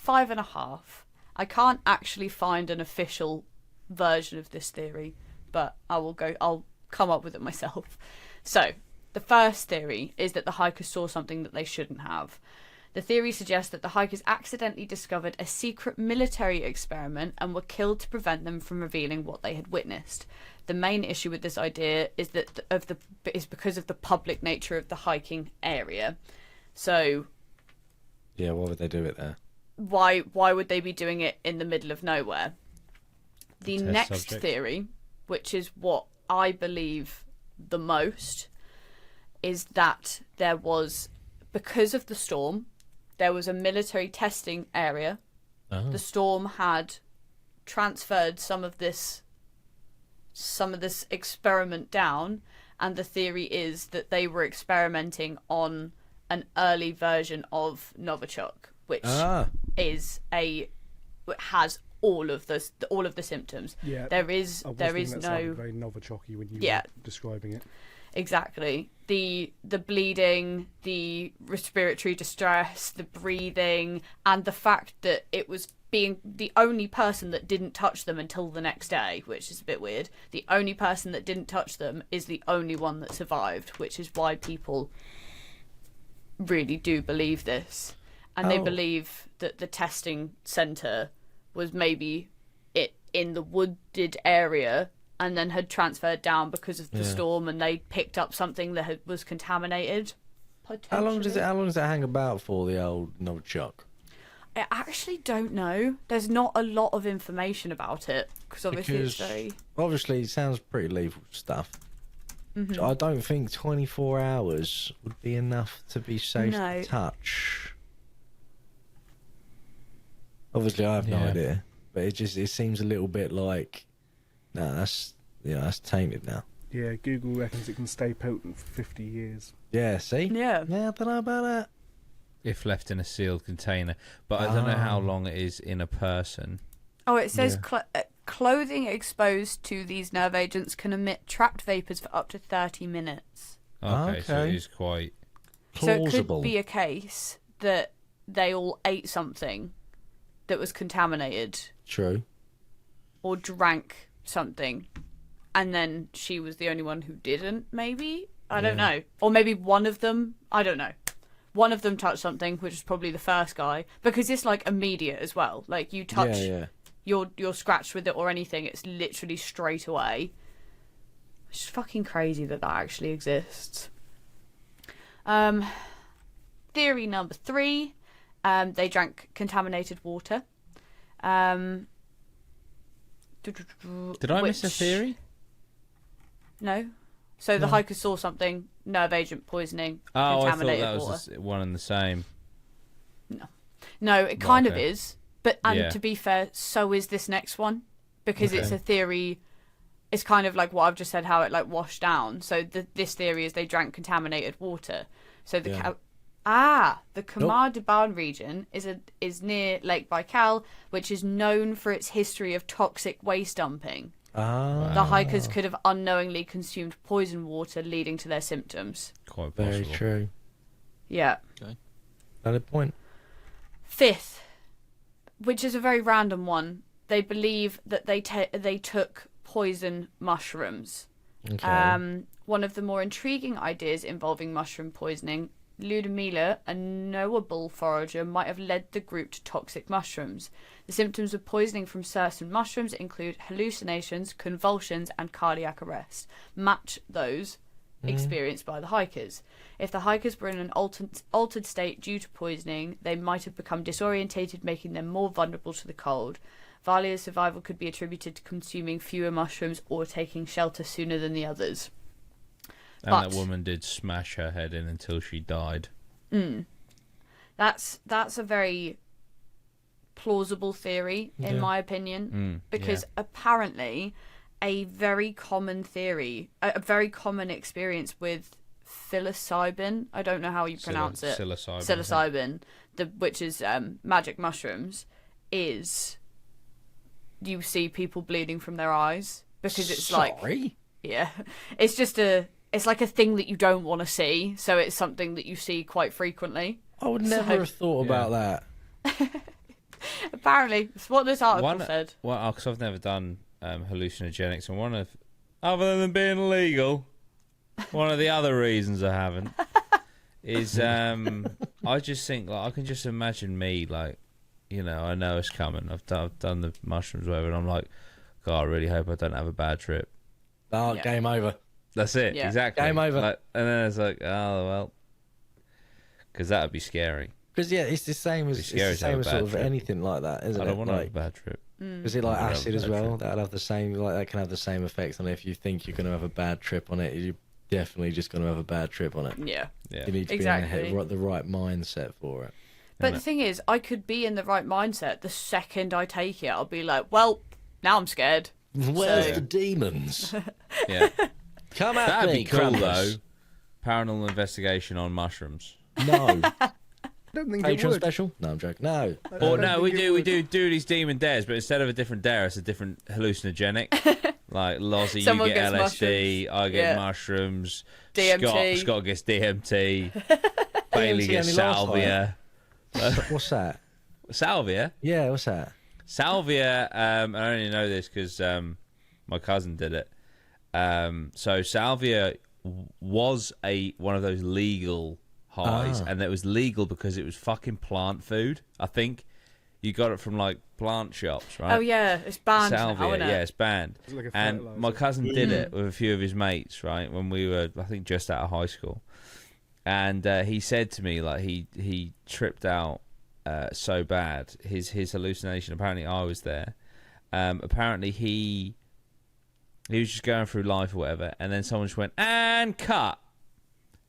5.5. I can't actually find an official version of this theory, but I'll come up with it myself. So, the first theory is that the hikers saw something that they shouldn't have. The theory suggests that the hikers accidentally discovered a secret military experiment and were killed to prevent them from revealing what they had witnessed. The main issue with this idea is because of the public nature of the hiking area. So, yeah, why would they do it there? Why would they be doing it in the middle of nowhere? The next theory, which is what I believe the most, is that there was, because of the storm, there was a military testing area. Oh. The storm had transferred some of this experiment down, and the theory is that they were experimenting on an early version of Novichok, which has all of the symptoms. Yeah, there is no very Novichok-y when you were describing it. Exactly. The bleeding, the respiratory distress, the breathing, and the fact that it was being the only person that didn't touch them until the next day, which is a bit weird. The only person that didn't touch them is the only one that survived, which is why people really do believe this. And they believe that the testing centre was maybe it in the wooded area and then had transferred down because of the storm, and they picked up something that was contaminated. How long does it hang about for, the old Novichok? I actually don't know. There's not a lot of information about it because obviously it sounds pretty lethal stuff. Mm-hmm. I don't think 24 hours would be enough to be safe to touch. Obviously, I have no idea, but it seems a little bit like, that's tainted now. Yeah, Google reckons it can stay potent for 50 years. Yeah, see? Yeah. I don't know about that. If left in a sealed container. But I don't know how long it is in a person. Oh, it says clothing exposed to these nerve agents can emit trapped vapours for up to 30 minutes. Okay, so it is quite plausible. So it could be a case that they all ate something that was contaminated. True. Or drank something, and then she was the only one who didn't, maybe? I don't know. Or maybe one of them, I don't know. One of them touched something, which is probably the first guy, because it's like immediate as well. Like you touch, you're scratched with it or anything, it's literally straight away. It's fucking crazy that actually exists. Theory number 3, they drank contaminated water. Did I miss a theory? No. So the hikers saw something, nerve agent poisoning, contaminated I thought that water. was one and the same. No, it kind of is. But to be fair, so is this next one, because it's a theory. It's kind of like what I've just said, how it like washed down. So this theory is they drank contaminated water. So the Khamar Daban region is near Lake Baikal, which is known for its history of toxic waste dumping. The hikers could have unknowingly consumed poison water, leading to their symptoms. Quite possible. Very true. Yeah. Okay. Valid point. 5th, which is a very random one. They believe that they took poison mushrooms. Okay. One of the more intriguing ideas involving mushroom poisoning, Ludmila, a knowable forager, might have led the group to toxic mushrooms. The symptoms of poisoning from certain mushrooms include hallucinations, convulsions, and cardiac arrest. Match those experienced by the hikers. If the hikers were in an altered state due to poisoning, they might have become disorientated, making them more vulnerable to the cold. Valia's survival could be attributed to consuming fewer mushrooms or taking shelter sooner than the others. And that woman did smash her head in until she died. That's a very plausible theory, in my opinion, because apparently a very common theory, a very common experience with psilocybin. I don't know how you pronounce it. Psilocybin. Psilocybin, which is magic mushrooms, is you see people bleeding from their eyes because it's it's just it's like a thing that you don't want to see, so it's something that you see quite frequently. I would never have thought about that. Apparently, it's what this article said. Well, because I've never done hallucinogenics, and other than being illegal, one of the other reasons I haven't is I just think I can just imagine me I know it's coming. I've done the mushrooms, whatever, and I'm like, God, I really hope I don't have a bad trip. Oh, game over. That's it, exactly. Game over. And then it's like, oh well, because that would be scary. Because it's the same as sort of anything like that, isn't it? I don't want to have a bad trip. Is it like acid as well? That'll have the same, that can have the same effects on it. If you think you're going to have a bad trip on it, you're definitely just going to have a bad trip on it. Yeah. You need to be in the right mindset for it. But the thing is, I could be in the right mindset the second I take it. I'll be like, well, now I'm scared. Where's the demons? Yeah. Come at That'd me, be cool, Krampus. though. Paranormal investigation on mushrooms. No. I don't think Patreon it would. special? No, I'm joking. No. Or no, we do these demon dares, but instead of a different dare, it's a different hallucinogenic. Like Lozzie, Someone you get gets LSD, mushrooms. I get mushrooms. DMT. Scott gets DMT. Bailey gets only last salvia. What's that? Salvia? Yeah, what's that? Salvia, I only know this because my cousin did it. So salvia was one of those legal highs, and it was legal because it was fucking plant food. I think you got it from like plant shops, right? Oh yeah, it's banned Salvia, now, isn't it? yeah, it's banned. It's like a And fertilizer. my cousin did it with a few of his mates, right? When we were, I think, just out of high school. And he said to me, like, he tripped out so bad. His hallucination, apparently I was there. Apparently he was just going through life or whatever, and then someone just went, and cut.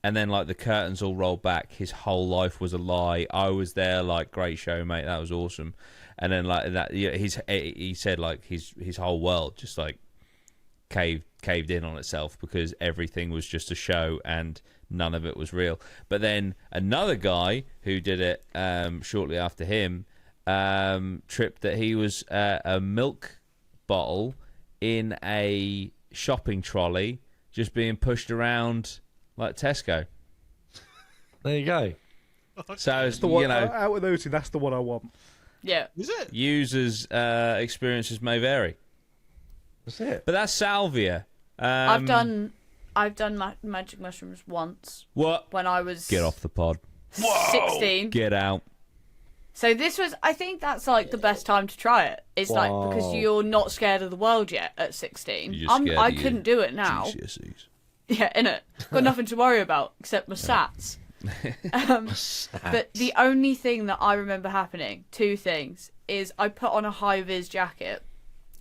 And then, like, the curtains all rolled back. His whole life was a lie. I was there, like, great show, mate. That was awesome. And then, like, that, he said, like, his whole world just, like, caved in on itself because everything was just a show and none of it was real. But then another guy who did it shortly after him tripped that he was a milk bottle in a shopping trolley just being pushed around like Tesco. There you go. So That's the one, out of those two, that's the one I want. Yeah. Is it? users' experiences may vary. That's it. But that's salvia. I've done magic mushrooms once What? when I was Get off the pod. 16. Get out. So this was, I think that's like the best time to try it. It's like because Wow. you're not scared of the world yet at 16. You're just scared I of your couldn't do it now. GCSEs. Yeah, innit? Got nothing to worry about except my sats. But the only thing that I remember happening, two things, is I put on a high-vis jacket,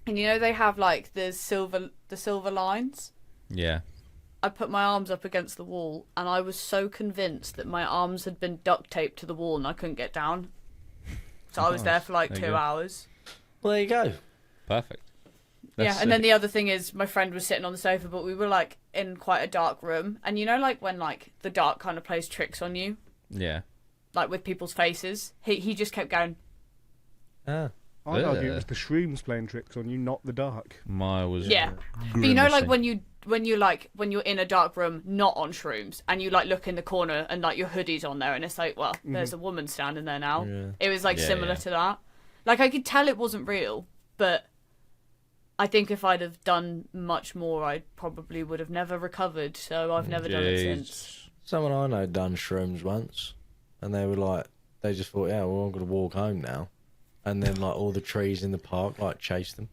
and you know they have like the silver lines. Yeah. I put my arms up against the wall, and I was so convinced that my arms had been duct taped to the wall, and I couldn't get down. So I was there for like There you 2 go. hours. Well, there you go. Perfect. Yeah, and then the other thing is my friend was sitting on the sofa, but we were like in quite a dark room, and you know, like when like the dark kind of plays tricks on you, Yeah. like with people's faces. He just kept going. Ah. I'd argue it was the shrooms playing tricks on you, not the dark. Mine was. Yeah, but you know, like grimacing. when you're in a dark room, not on shrooms, and you like look in the corner and like your hoodie's on there, and it's like, well, there's a woman standing there now. Yeah. It was like Yeah, similar yeah. to that. Like I could tell it wasn't real, but I think if I'd have done much more, I probably would have never recovered. So I've never done it since. Someone I know done shrooms once, and they were like, they just thought, yeah, well, I'm gonna walk home now, and then like all the trees in the park like chased them.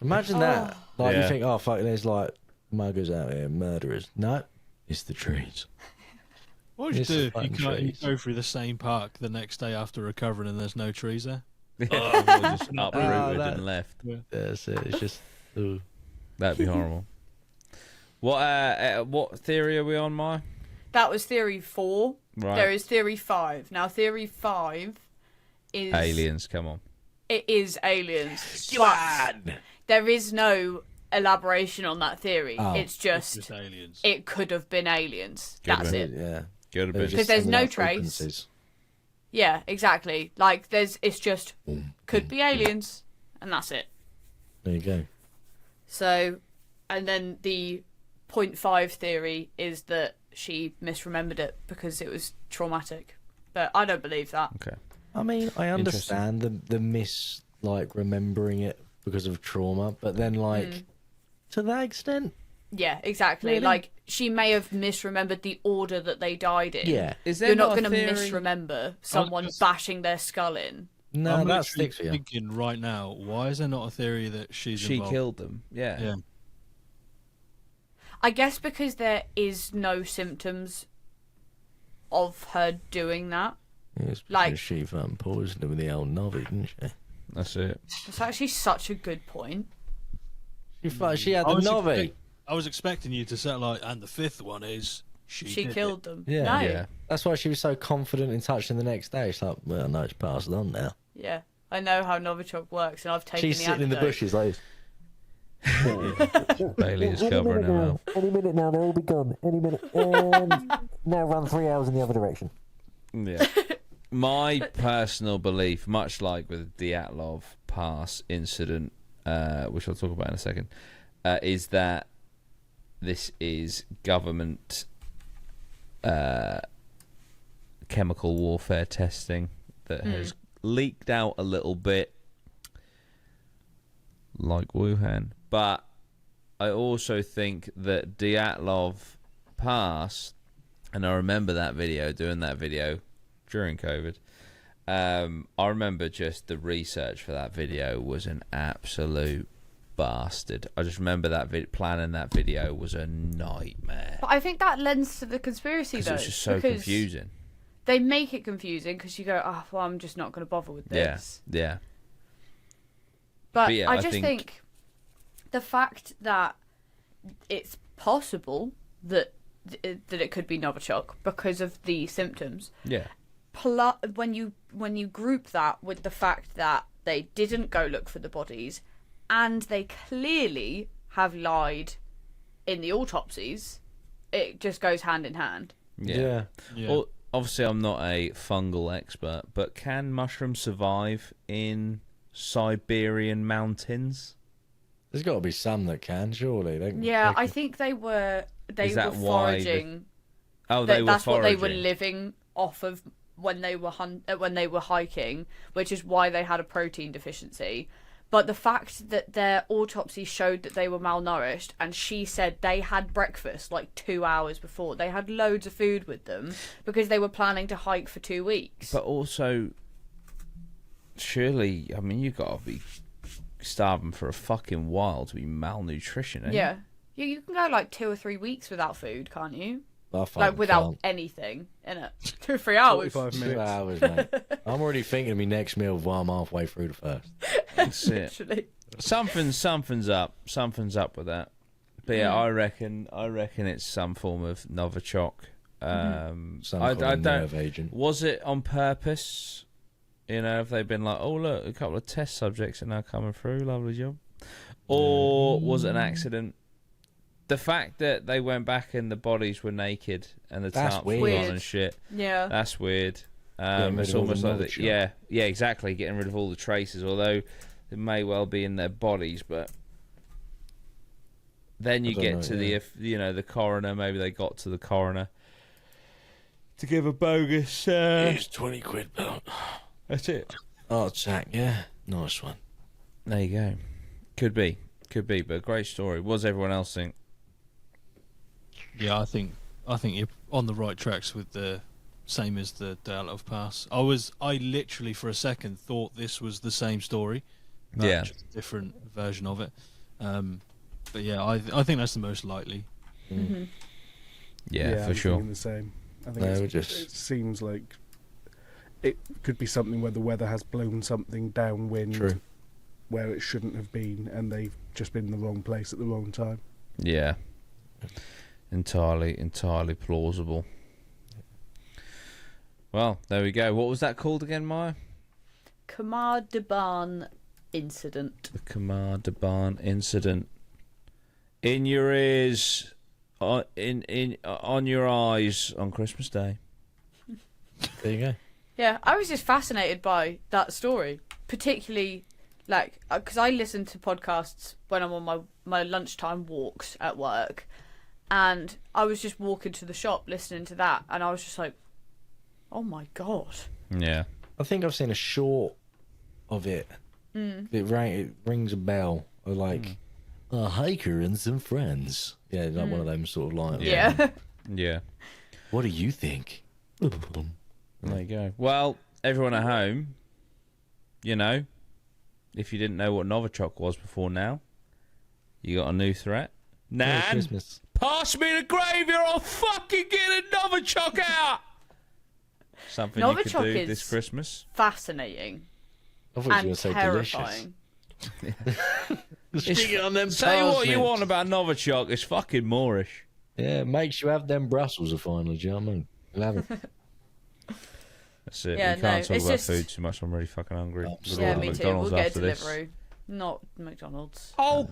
Imagine that. Like you Yeah. think, oh fuck, there's like muggers out here, murderers. No, it's the trees. What would you It's do the if you fucking can't you trees. go through the same park the next day after recovering and there's no trees there? Just uprooted that- and left. That's it. It's just. Ooh. That'd be horrible. What theory are we on, Mai? That was theory 4. Right. There is theory 5. Now theory 5 is Aliens, come on. It is aliens. But there is no elaboration on that theory. Oh. It's just aliens. it could have been aliens. Could That's be. it. Yeah. Could have They were been. just Because there's sending no out trace. frequencies. Yeah, exactly. Like it's just could be aliens, and that's it. There you go. So, and then the 0.5 theory is that she misremembered it because it was traumatic. But I don't believe that. Okay. I mean, I understand the remembering it because of trauma, but then to that extent, Yeah, exactly. Really? Like she may have misremembered the order that they died in. yeah. Is there You're not a going to theory- misremember someone just- bashing their skull in. No, I'm that literally sticks with you. thinking right now, why is there not a theory that She involved? killed them. Yeah. Yeah. I guess because there is no symptoms of her doing that. It's because Like- she poisoned him with the old Novi, didn't she? That's it. It's actually such a good point. She had the Novi. I was expecting you to say and the fifth one is She did killed them. Yeah. No. Yeah. That's why she was so confident in touching the next day. She's like, well, no, it's passed on now. Yeah. I know how Novichok works, and I've taken She's the sitting in the antidote. bushes like Bailey is covering her mouth. Any minute now, they'll all be gone. Any minute. And now run 3 hours in the other direction. Yeah. My personal belief, much like with the Dyatlov Pass incident, which I'll talk about in a second, is that this is government chemical warfare testing that has leaked out a little bit, like Wuhan. But I also think that Dyatlov Pass, and I remember that video, doing that video during COVID. I remember just the research for that video was an absolute bastard. I just remember that planning that video was a nightmare. But I think that lends to the conspiracy, Because though. it was just so because confusing. They make it confusing because you go, oh, well, I'm just not going to bother with this. Yeah. But yeah, I I just think the fact that it's possible that it could be Novichok because of the symptoms. Yeah. When you group that with the fact that they didn't go look for the bodies, and they clearly have lied in the autopsies, it just goes hand in hand. Yeah. Yeah. Well, obviously, I'm not a fungal expert, but can mushrooms survive in Siberian mountains? There's got to be some that can, surely. Yeah, I think they were Is that why the- foraging. Oh, they were That's what they foraging. were living off of when they were hiking, which is why they had a protein deficiency. But the fact that their autopsy showed that they were malnourished, and she said they had breakfast like 2 hours before. They had loads of food with them because they were planning to hike for 2 weeks. But also, surely, I mean, you got to be starving for a fucking while to be malnutrition, eh? Yeah. You can go like 2 or 3 weeks without food, can't you? I fucking Like without can't. anything in it. 2 or 3 hours. 45 2 minutes. hours, mate. I'm already thinking of my next meal while I'm halfway through the first. That's it. Literally. Something's up. Something's up with that. But yeah, I reckon it's some form of Novichok. Some I kind of don't. nerve agent. Was it on purpose? You know, have they been like, oh look, a couple of test subjects are now coming through, lovely job, or was it an accident? The fact that they went back and the bodies were naked and the That's tarps were weird. on and shit, Yeah. that's weird. Getting rid It's of all the almost like knowledge, yeah, exactly, getting rid of all the traces. Although it may well be in their bodies, but then you I don't get know, to yeah. the coroner. Maybe they got to the coroner to give a bogus. Here's 20 quid, Bill. That's it. Oh, Jack, yeah. Nice one. There you go. Could be, but a great story. What does everyone else think? Yeah, I think you're on the right tracks with the same as the Dyatlov Pass. I literally for a second thought this was the same story, but Yeah. just a different version of it. But yeah, I think that's the most likely. Yeah, for I'm sure. thinking the same. I think No, it's- we're just- it seems like it could be something where the weather has blown something downwind True. where it shouldn't have been, and they've just been in the wrong place at the wrong time. Yeah. Entirely plausible. Well, there we go. What was that called again, Maya? Khamar Daban incident. The Khamar Daban incident. in your ears, on your eyes on Christmas Day. There you go. Yeah, I was just fascinated by that story, particularly like because I listen to podcasts when I'm on my lunchtime walks at work, and I was just walking to the shop listening to that, and I was just like, oh my god. Yeah. I think I've seen a short of it. It rings a bell. Or like a hiker and some friends. Yeah, like one of them sort of like. Yeah. Yeah. What do you think? There you go. Well, everyone at home, you know, if you didn't know what Novichok was before now, you got a new threat. Merry Nan, Christmas. pass me the gravy or I'll fucking get a Novichok out! Something you could Novichok do is this Christmas. Fascinating I thought you were going and to say terrifying. delicious. Stick it on them Say what you parsnips. want about Novichok, it's fucking Moorish. Yeah, it makes you have them Brussels finally, do you know what I mean? You'll have it. That's it. Yeah, we can't no, talk it's about just- food too much. I'm really fucking hungry. Oh, We'll Yeah, order me too. McDonald's We'll get a after this. Deliveroo. Not McDonald's. Oh,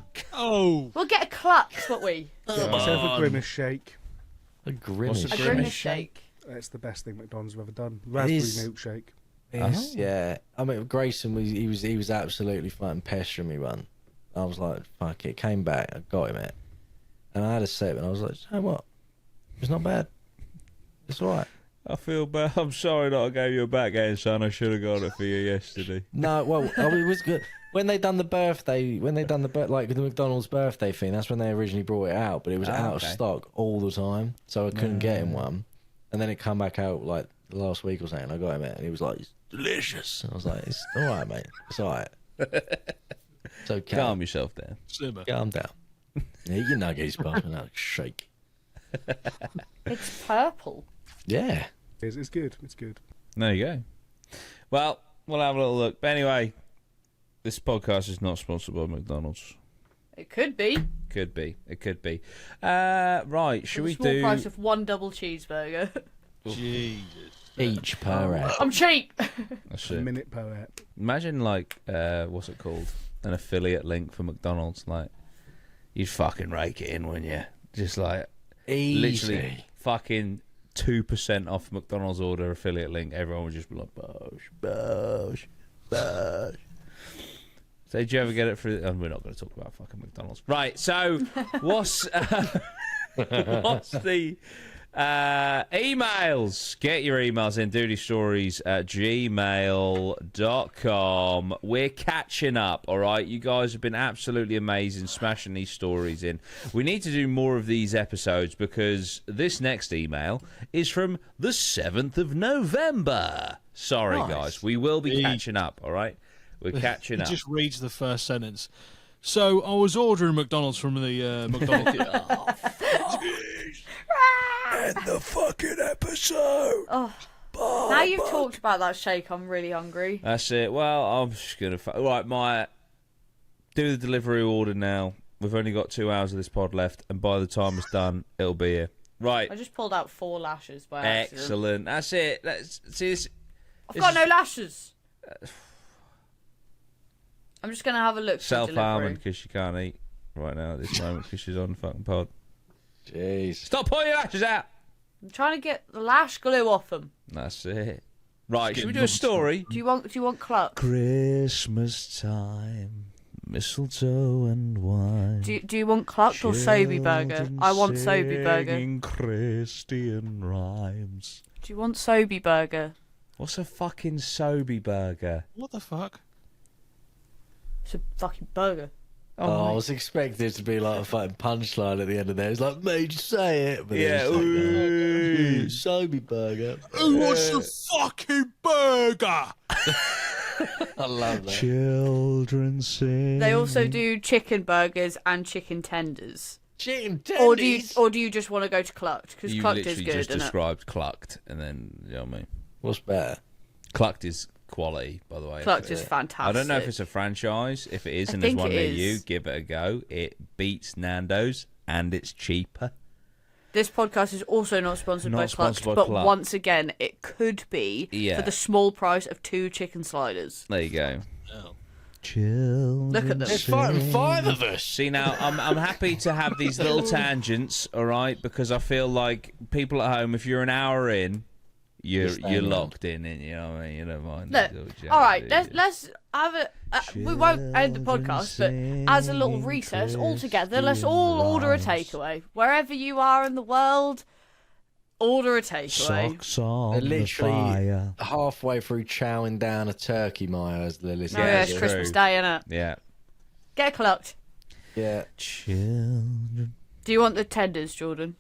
We'll get a Klux, what we? Let's have a Grimace shake. A grimace. What's A Grimace Grimace shake? shake. That's the best thing McDonald's have ever done. Raspberry is- milkshake. Yes, yeah. I mean, Grayson he was absolutely fucking pestering me one. I was like, fuck it. Came back, I got him it, and I had a sip, and I was like, you know what? It's not bad. It's all right. I feel bad. I'm sorry that I gave you a backhand, son. I should have got it for you yesterday. No, well, I mean, it was good. When they done the like the McDonald's birthday thing, that's when they originally brought it out, but it was out of stock all the time, so I couldn't get him one. And then it come back out like last week or something. I got him it, and he was like, "It's delicious." And I was like, "It's all right, mate. It's all right. It's okay. Calm yourself down. simmer. Calm down. Eat your nuggets, bud, and I'll shake." It's purple. Yeah. It's good. It's good. There you go. Well, we'll have a little look. But anyway, this podcast is not sponsored by McDonald's. It could be. Could be. It could be. Right, should For we the small do... price of one double cheeseburger. Jesus. Each per app. I'm cheap. That's A it. minute per app. Imagine, like, what's it called? An affiliate link for McDonald's. Like, you'd fucking rake it in, wouldn't you? Just like, literally Easy. fucking 2% off McDonald's order affiliate link. Everyone would just be like, bosh. So did you ever get it through? And we're not going to talk about fucking McDonald's. Right, so what's the emails? Get your emails in, dutystories@gmail.com. We're catching up, all right? You guys have been absolutely amazing smashing these stories in. We need to do more of these episodes because this next email is from the 7th of November. Sorry, guys. We will be catching up, all right? We're catching He up. just reads the first sentence. So I was ordering McDonald's from the McDonald's. End the fucking episode. Now you've talked about that shake, I'm really hungry. That's it. Well, I'm just going to... Right, do the delivery order now. We've only got 2 hours of this pod left, and by the time it's done, it'll be here. Right. I just pulled out 4 lashes by accident. Excellent. That's it. See this. I've got no lashes. I'm just going to have a look for Self-harming delivery. because she can't eat right now at this moment because she's on the fucking pod. Jeez. Stop pulling your lashes out. I'm trying to get the lash glue off them. That's it. Right, Get should we do a nuts. story? Do you want Cluck? Christmas time, mistletoe and wine. Do you want Cluck or Sobe Burger? I want Sobe Burger. Singing Christian rhymes. Do you want Sobe Burger? What's a fucking Sobe burger? What the fuck? It's a fucking burger. Oh, I was expecting it to be like a fucking punchline at the end of there. It's like, made you say it. But Yeah, ooh. Sobe burger. Who wants a fucking burger? I love that. Children sing. They also do chicken burgers and chicken tenders. Chicken Or tendies. do you just want to go to Clucked? Because You Clucked is literally good, just isn't it? described clucked, and then, you know what I mean? What's better? Clucked is quality, by the way. Clucked is fantastic. I don't know if it's a franchise. If it is, I and there's think one it near is. you, give it a go. It beats Nando's, and it's cheaper. This podcast is also not sponsored Not by sponsored Clucked, by but Clucked. once again, it could be Yeah. for the small price of 2 chicken sliders. There you go. Oh. Children. Look at them. There's fucking 5 of us. See, now, I'm happy to have these little tangents, all right, because I feel like people at home, if you're an hour in, you're locked in, you know what I mean? You don't mind. Look, all right, let's have a... we won't end the podcast, but as a little recess, all together, let's all order a takeaway. Wherever you are in the world, order a takeaway. Socks on They're the literally fire. halfway through chowing down a turkey, Maya, as the listener. Oh, yeah, it's it's true. Christmas Day, innit? Yeah. Get a clucked. Yeah. Children. Do you want the tenders, Jordan?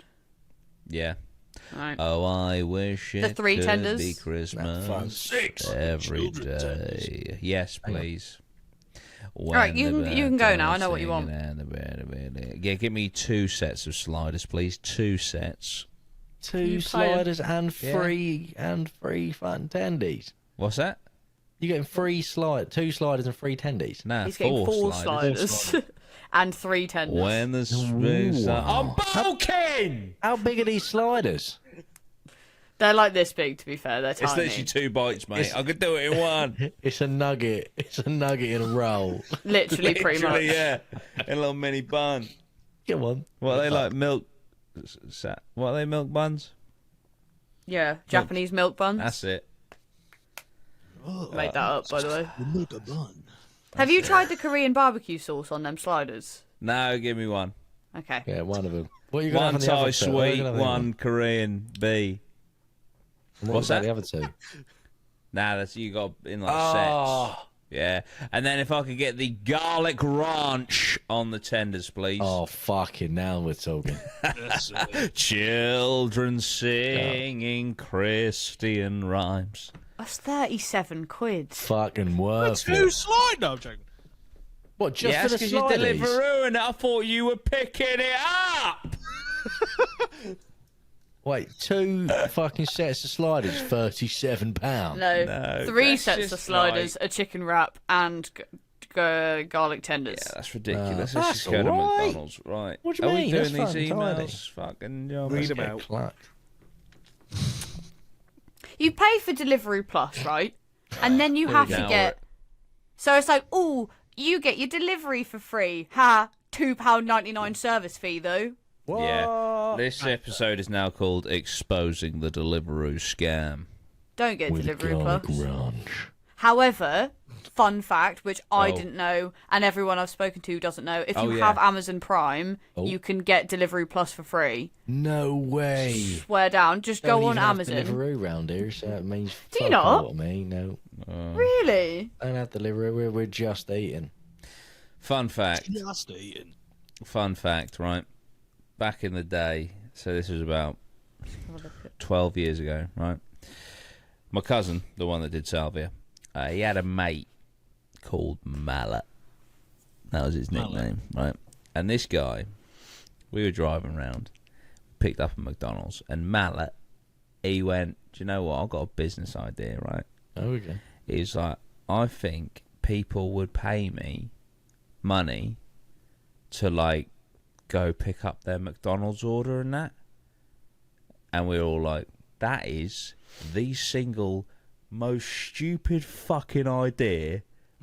Yeah. All right. Oh, I wish The it 3 could tenders? be Christmas 6 every children day. Yes, please. Right, you can go now. I know what you want. Yeah, give me 2 sets of sliders, please. 2 sets. 2 You sliders and Yeah. free fun tendies. What's that? You're getting 2 sliders and 3 tendies. Nah, He's getting 4 sliders. sliders. And 3 tenders. When the spring's Wow. I'm bulking! How big are these sliders? They're like this big, to be fair. They're It's tiny. literally 2 bites, mate. I could do it in one. It's a nugget. It's a nugget in a roll. Literally, pretty much. Literally, yeah. In a little mini bun. Get one. What are they like? Milk? What are they? Milk buns? Yeah, Japanese milk buns. That's it. Made that up, by the way. Milk a bun. Have you tried the Korean barbecue sauce on them sliders? No, give me one. Okay. Yeah, one of them. What are you gonna One have on the Thai other two? What are you sweet, gonna have on one Korean B. the- What's about that? The other two. Nah, that's you got in like sets. Yeah, and then if I could get the garlic ranch on the tenders, please. Oh, fucking now we're talking. That's Children singing Christian rhymes. That's 37 quid. Fucking worth two it. slide. No, I'm joking. What, just Yeah, for the because you sliders? Deliveroo, and I thought you were picking it up. Wait, 2 fucking sets of sliders, £37. No, 3 that's sets just of sliders, a chicken wrap, and garlic tenders. Yeah, that's ridiculous. That's Let's just go to all right. McDonald's, right? What do you Are mean? we doing That's these fucking emails? Fucking job. Read them out. Clucked. You pay for Deliveroo Plus, right? And then you have to go. get... So it's like, oh, you get your delivery for free. Ha, £2.99 service fee, though. What? Yeah. This episode is now called Exposing the Deliveroo Scam. Don't get With Deliveroo garlic Plus. ranch. However, fun fact, which I Oh. didn't know, and everyone I've spoken to doesn't know, if Oh, you yeah. have Amazon Prime, Oh. you can get Deliveroo Plus for free. No way. Swear down, just Don't go on even have Amazon. Deliveroo round here, so that means Do you fuck not? all to me. No, Really? don't have Deliveroo. We're just eating. Fun fact. Just eating. Fun fact, right? Back in the day, so this was about 12 years ago, right? My cousin, the one that did Salvia, he had a mate called Mallet. That was his nickname, right? And this guy, we were driving around, picked up a McDonald's, and Mallet, he went, do you know what? I've got a business idea, right? Oh, okay. He's like, I think people would pay me money to, like, go pick up their McDonald's order and that. And we're all like, that is the single most stupid fucking idea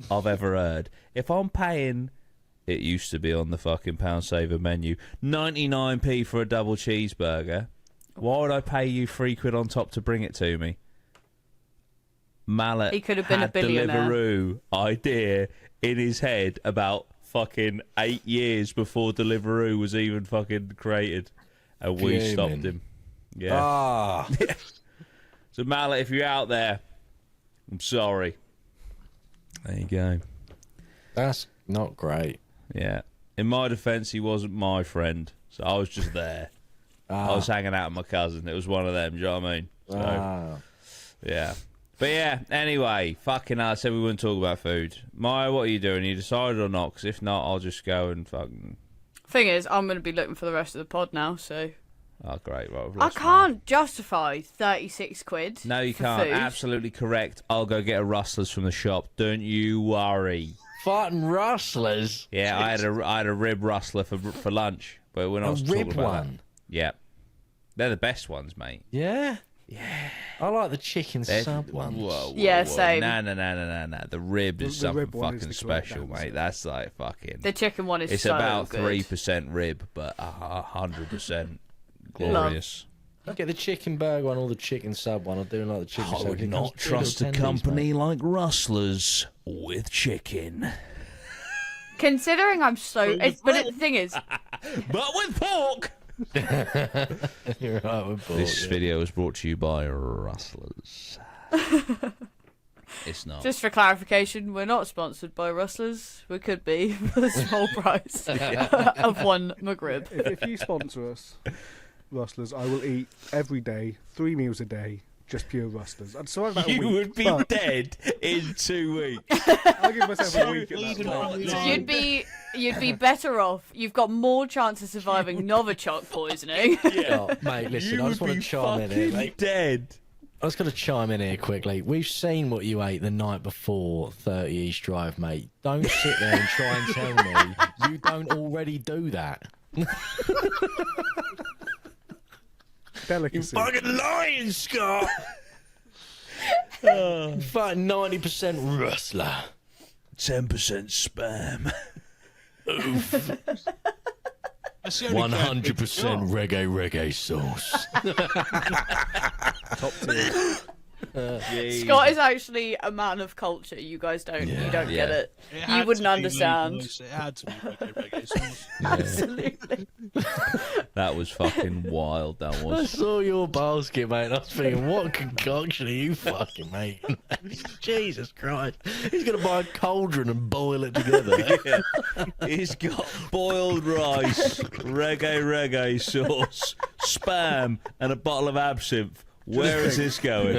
I've ever heard. If I'm paying, it used to be on the fucking Pound Saver menu, 99p for a double cheeseburger, why would I pay you £3 on top to bring it to me? Mallet He could have been a had billionaire. Deliveroo idea in his head about fucking 8 years before Deliveroo was even fucking created, and we Fuming. stopped him. Yeah. Ah, So Mallet, if you're out there, I'm sorry. There you go. that's not great. Yeah. In my defence, he wasn't my friend, so I was just there. I was hanging out with my cousin. It was one of them. Do you know what I mean? So, Ah. yeah. But yeah, anyway, fucking hell, I said we wouldn't talk about food. Maya, what are you doing? You decided or not? Because if not, I'll just go and fucking... Thing is, I'm going to be looking for the rest of the pod now, so... Oh, great. Right, I've I lost can't justify 36 quid. mine. No, you for can't. food. Absolutely correct. I'll go get a Rustlers from the shop. Don't you worry. Farting rustlers. Yeah, I had a rib rustler for lunch, but we're A not talking rib about one. that. Yeah. They're the best ones, mate. Yeah. Yeah. I like the chicken sub ones. Whoa, Yeah, whoa. same. No. The rib is The something rib one is fucking the correct special, answer. mate. That's like fucking. The chicken one is It's so about good. 3% rib, but 100% glorious. Get the chicken burger one or the chicken sub one. I do like the chicken sub. I would It not comes with trust a tendies, company mate. like Rustlers with chicken. Considering I'm so, but the thing is, But with pork! You're right with pork, This yeah. video is brought to you by Rustlers. It's not. just for clarification, we're not sponsored by Rustlers. We could be for the small price of one McRib. If you sponsor us, Rustlers, I will eat every day, 3 meals a day, just pure Rustlers. I'd survive about a You week. would be but dead in 2 weeks. I'll give myself a week at that point. You'd be better off. You've got more chance of surviving Novichok poisoning. Oh, mate, listen, I just want to chime in here, mate. dead. I was going to chime in here quickly. We've seen what you ate the night before 30 East Drive, mate. Don't sit there and try and tell me you don't already do that. Delicacy. lying, Scott! Fucking 90% rustler. 10% spam. That's the only 100% reggae sauce. Top tier. Scott is actually a man of culture. You guys don't. You don't get it. You wouldn't understand. It had to be reggae sauce. Absolutely. That was fucking wild, that I was. saw your basket, mate, and I was thinking, what concoction are you fucking making? Jesus Christ. He's going to buy a cauldron and boil it together. He's got boiled rice, reggae sauce, spam, and a bottle of absinthe. Where is this going?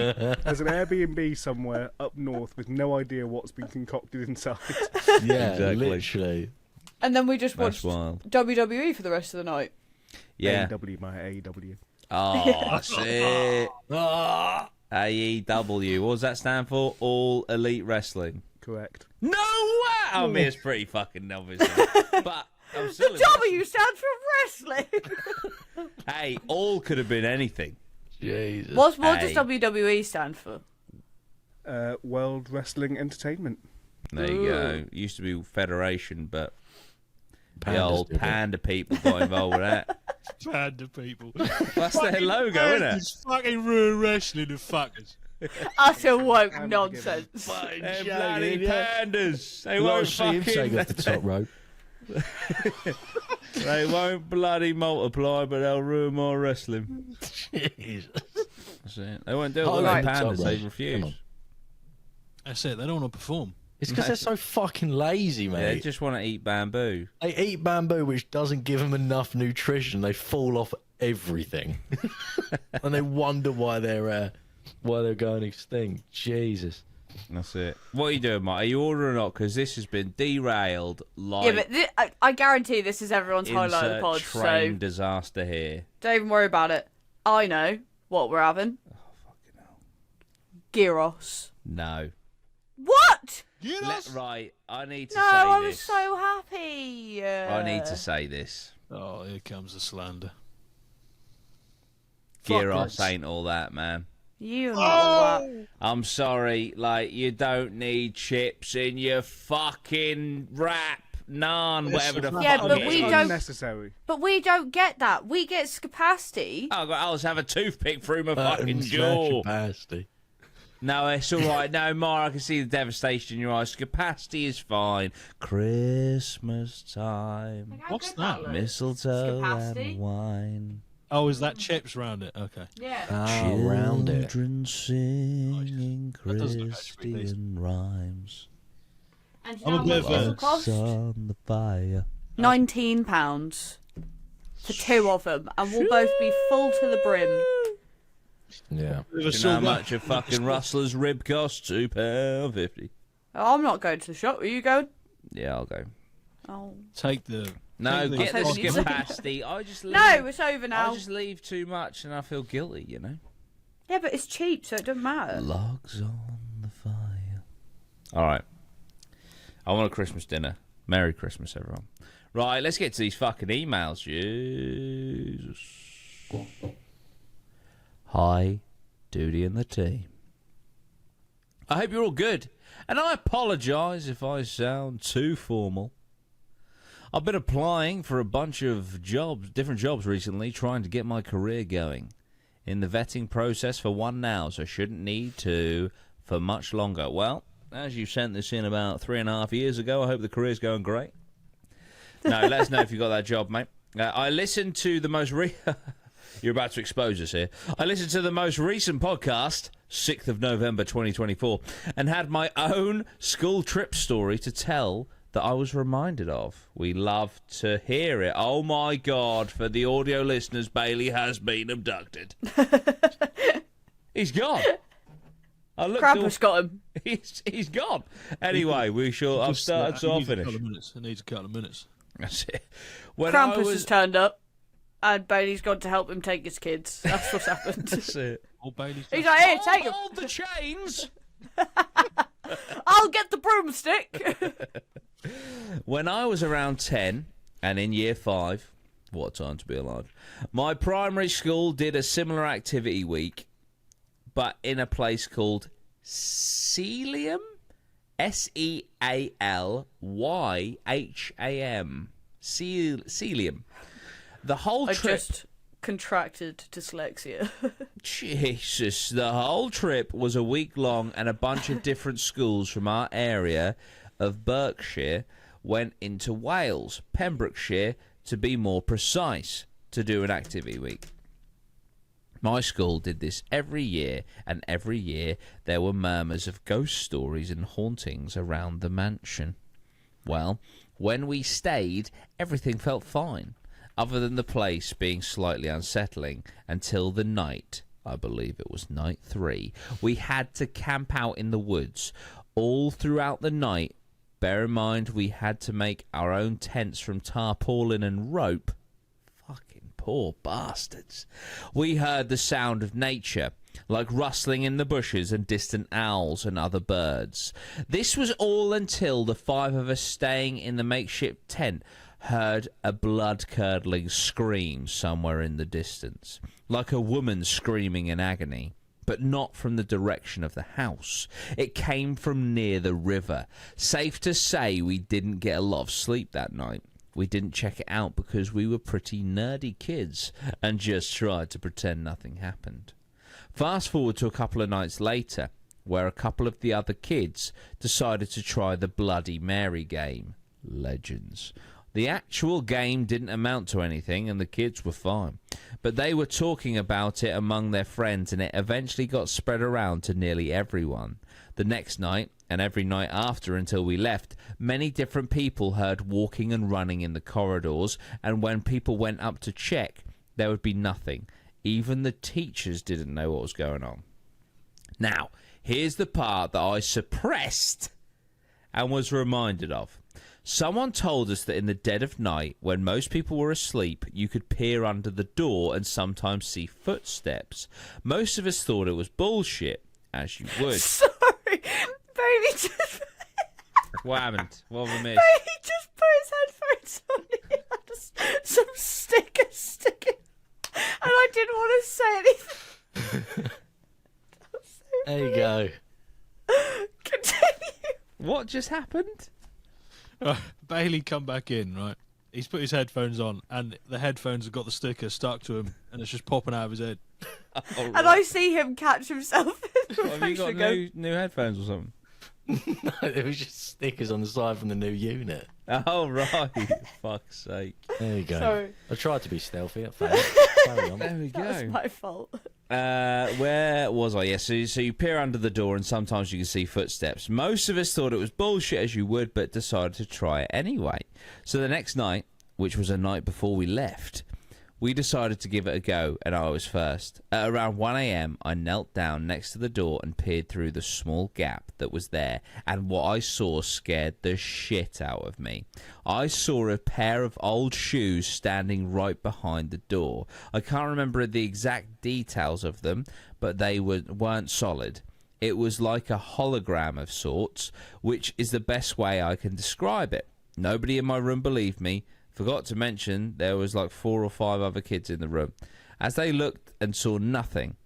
There's an Airbnb somewhere up north with no idea what's been concocted inside. Yeah, Exactly. literally. And then we just That's watched wild. WWE for the rest of the night. Yeah. AEW, my AEW. Oh, that's it. AEW. What does that stand for? All Elite Wrestling. Correct. No way! I mean, it's pretty fucking obvious. But I'm still The W stands for wrestling. Hey, all could have been anything. Jesus. What Hey. does WWE stand for? World Wrestling Entertainment. There you go. Used to be Federation, but the Pandas old did it. Panda people got involved with that. Panda people. That's their logo, isn't it? It's fucking ruin wrestling, the fuckers. Utter woke I'm nonsense. They're bloody pandas. They won't see him saying off the top fucking. rope. They won't bloody multiply, but they'll ruin my wrestling. Jesus. That's it. They won't do it Oh, with right. the pandas. Top They rope. refuse. Come on. That's it. They don't want to perform. It's because they're so fucking lazy, They mate. just want to eat bamboo. They eat bamboo, which doesn't give them enough nutrition. They fall off everything, and they wonder why they're going extinct. Jesus. That's it. What are you doing, Mike? Are you ordering or not? Because this has been derailed like Yeah, but I guarantee this is everyone's highlight of the insert pod, train so disaster here. don't even worry about it. I know what we're having. Oh, fucking hell. Gyros. No. What? Right, I need to No, say I was this. so happy. I need to say this. Oh, here comes the slander. Giros ain't all that, man. You and all that. I'm sorry, like, you don't need chips in your fucking wrap, naan, whatever the Yeah, fuck but it we is. don't- Unnecessary. But we don't get that. We get scapacity. I'll just have a toothpick through my fucking Buttons, jaw. capacity. No, it's all right. No, Mara, I can see the devastation in your eyes. Capacity is fine. Christmas time. What's that? Mistletoe Scapacity? and wine. Oh, is that chips round it? Okay. Yeah. Oh, round it. Children singing That doesn't actually be Christian rhymes. And I'm a bit of a- it cost? On the fire. £19 for two of them, and we'll both be full to the brim. Yeah. Bit of a Do you know how silver- much a fucking rustler's rib costs? £2.50. Oh, I'm not going to the shop. Are you going? Yeah, I'll go. Oh. Take the. No, take get the Totally. capacity. I just leave. No, it's over I now. just leave too much and I feel guilty, you know. Yeah, but it's cheap, so it doesn't matter. Logs on the fire. All right. I want a Christmas dinner. Merry Christmas, everyone. Right, let's get to these fucking emails. Jesus. Hi, Duty and the team. I hope you're all good, and I apologise if I sound too formal. I've been applying for a bunch of jobs, different jobs recently, trying to get my career going. In the vetting process for one now, so shouldn't need to for much longer. Well, as you sent this in about 3.5 years ago, I hope the career's going great. No, let us know if you got that job, mate. I listened to the most You're about to expose us here. I listened to the most recent podcast, 6th of November 2024, and had my own school trip story to tell that I was reminded of. We love to hear it. Oh my God, for the audio listeners, Bailey has been abducted. He's gone. Krampus got him. He's gone. Anyway, we shall. I've started, so I'll finish. It needs a couple of minutes. That's it. When Krampus has turned up, and Bailey's gone to help him take his kids. That's what's happened. That's it. He's like, here, take him. Hold the chains. I'll get the broomstick. When I was around 10 and in year 5, what a time to be alive, my primary school did a similar activity week, but in a place called Sealyham. Sealyham. Sealyham. The whole trip. I just contracted dyslexia. Jesus. The whole trip was a week long, and a bunch of different schools from our area of Berkshire went into Wales, Pembrokeshire, to be more precise, to do an activity week. My school did this every year, and every year there were murmurs of ghost stories and hauntings around the mansion. Well, when we stayed, everything felt fine, other than the place being slightly unsettling, until the night, I believe it was night 3, we had to camp out in the woods all throughout the night. Bear in mind, we had to make our own tents from tarpaulin and rope. Fucking poor bastards. We heard the sound of nature, like rustling in the bushes and distant owls and other birds. This was all until the 5 of us staying in the makeshift tent heard a blood-curdling scream somewhere in the distance, like a woman screaming in agony. But not from the direction of the house. It came from near the river. Safe to say we didn't get a lot of sleep that night. We didn't check it out because we were pretty nerdy kids and just tried to pretend nothing happened. Fast forward to a couple of nights later, where a couple of the other kids decided to try the Bloody Mary game. Legends. The actual game didn't amount to anything, and the kids were fine. But they were talking about it among their friends, and it eventually got spread around to nearly everyone. The next night, and every night after until we left, many different people heard walking and running in the corridors, and when people went up to check, there would be nothing. Even the teachers didn't know what was going on. Now, here's the part that I suppressed and was reminded of. Someone told us that in the dead of night, when most people were asleep, you could peer under the door and sometimes see footsteps. Most of us thought it was bullshit, as you would. Sorry, Bailey just... What happened? What have I missed? Bailey just put his headphones on and he had some stickers sticking. And I didn't want to say anything. There you go. Continue. What just happened? Bailey come back in, right? He's put his headphones on, and the headphones have got the sticker stuck to him, and it's just popping out of his head. Oh, right. And I see him catch himself. Have you got new headphones or something? No, there was just stickers on the side from the new unit. Oh, right. Fuck's sake. There you go. Sorry. I tried to be stealthy at first. Carry on. There we go. That was my fault. Where was I? Yes, so you peer under the door and sometimes you can see footsteps. Most of us thought it was bullshit, as you would, but decided to try it anyway. So the next night, which was a night before we left, we decided to give it a go, and I was first. At around 1 a.m, I knelt down next to the door and peered through the small gap that was there, and what I saw scared the shit out of me. I saw a pair of old shoes standing right behind the door. I can't remember the exact details of them, but they weren't solid. It was like a hologram of sorts, which is the best way I can describe it. Nobody in my room believed me. Forgot to mention there was like 4 or 5 other kids in the room. As they looked and saw nothing,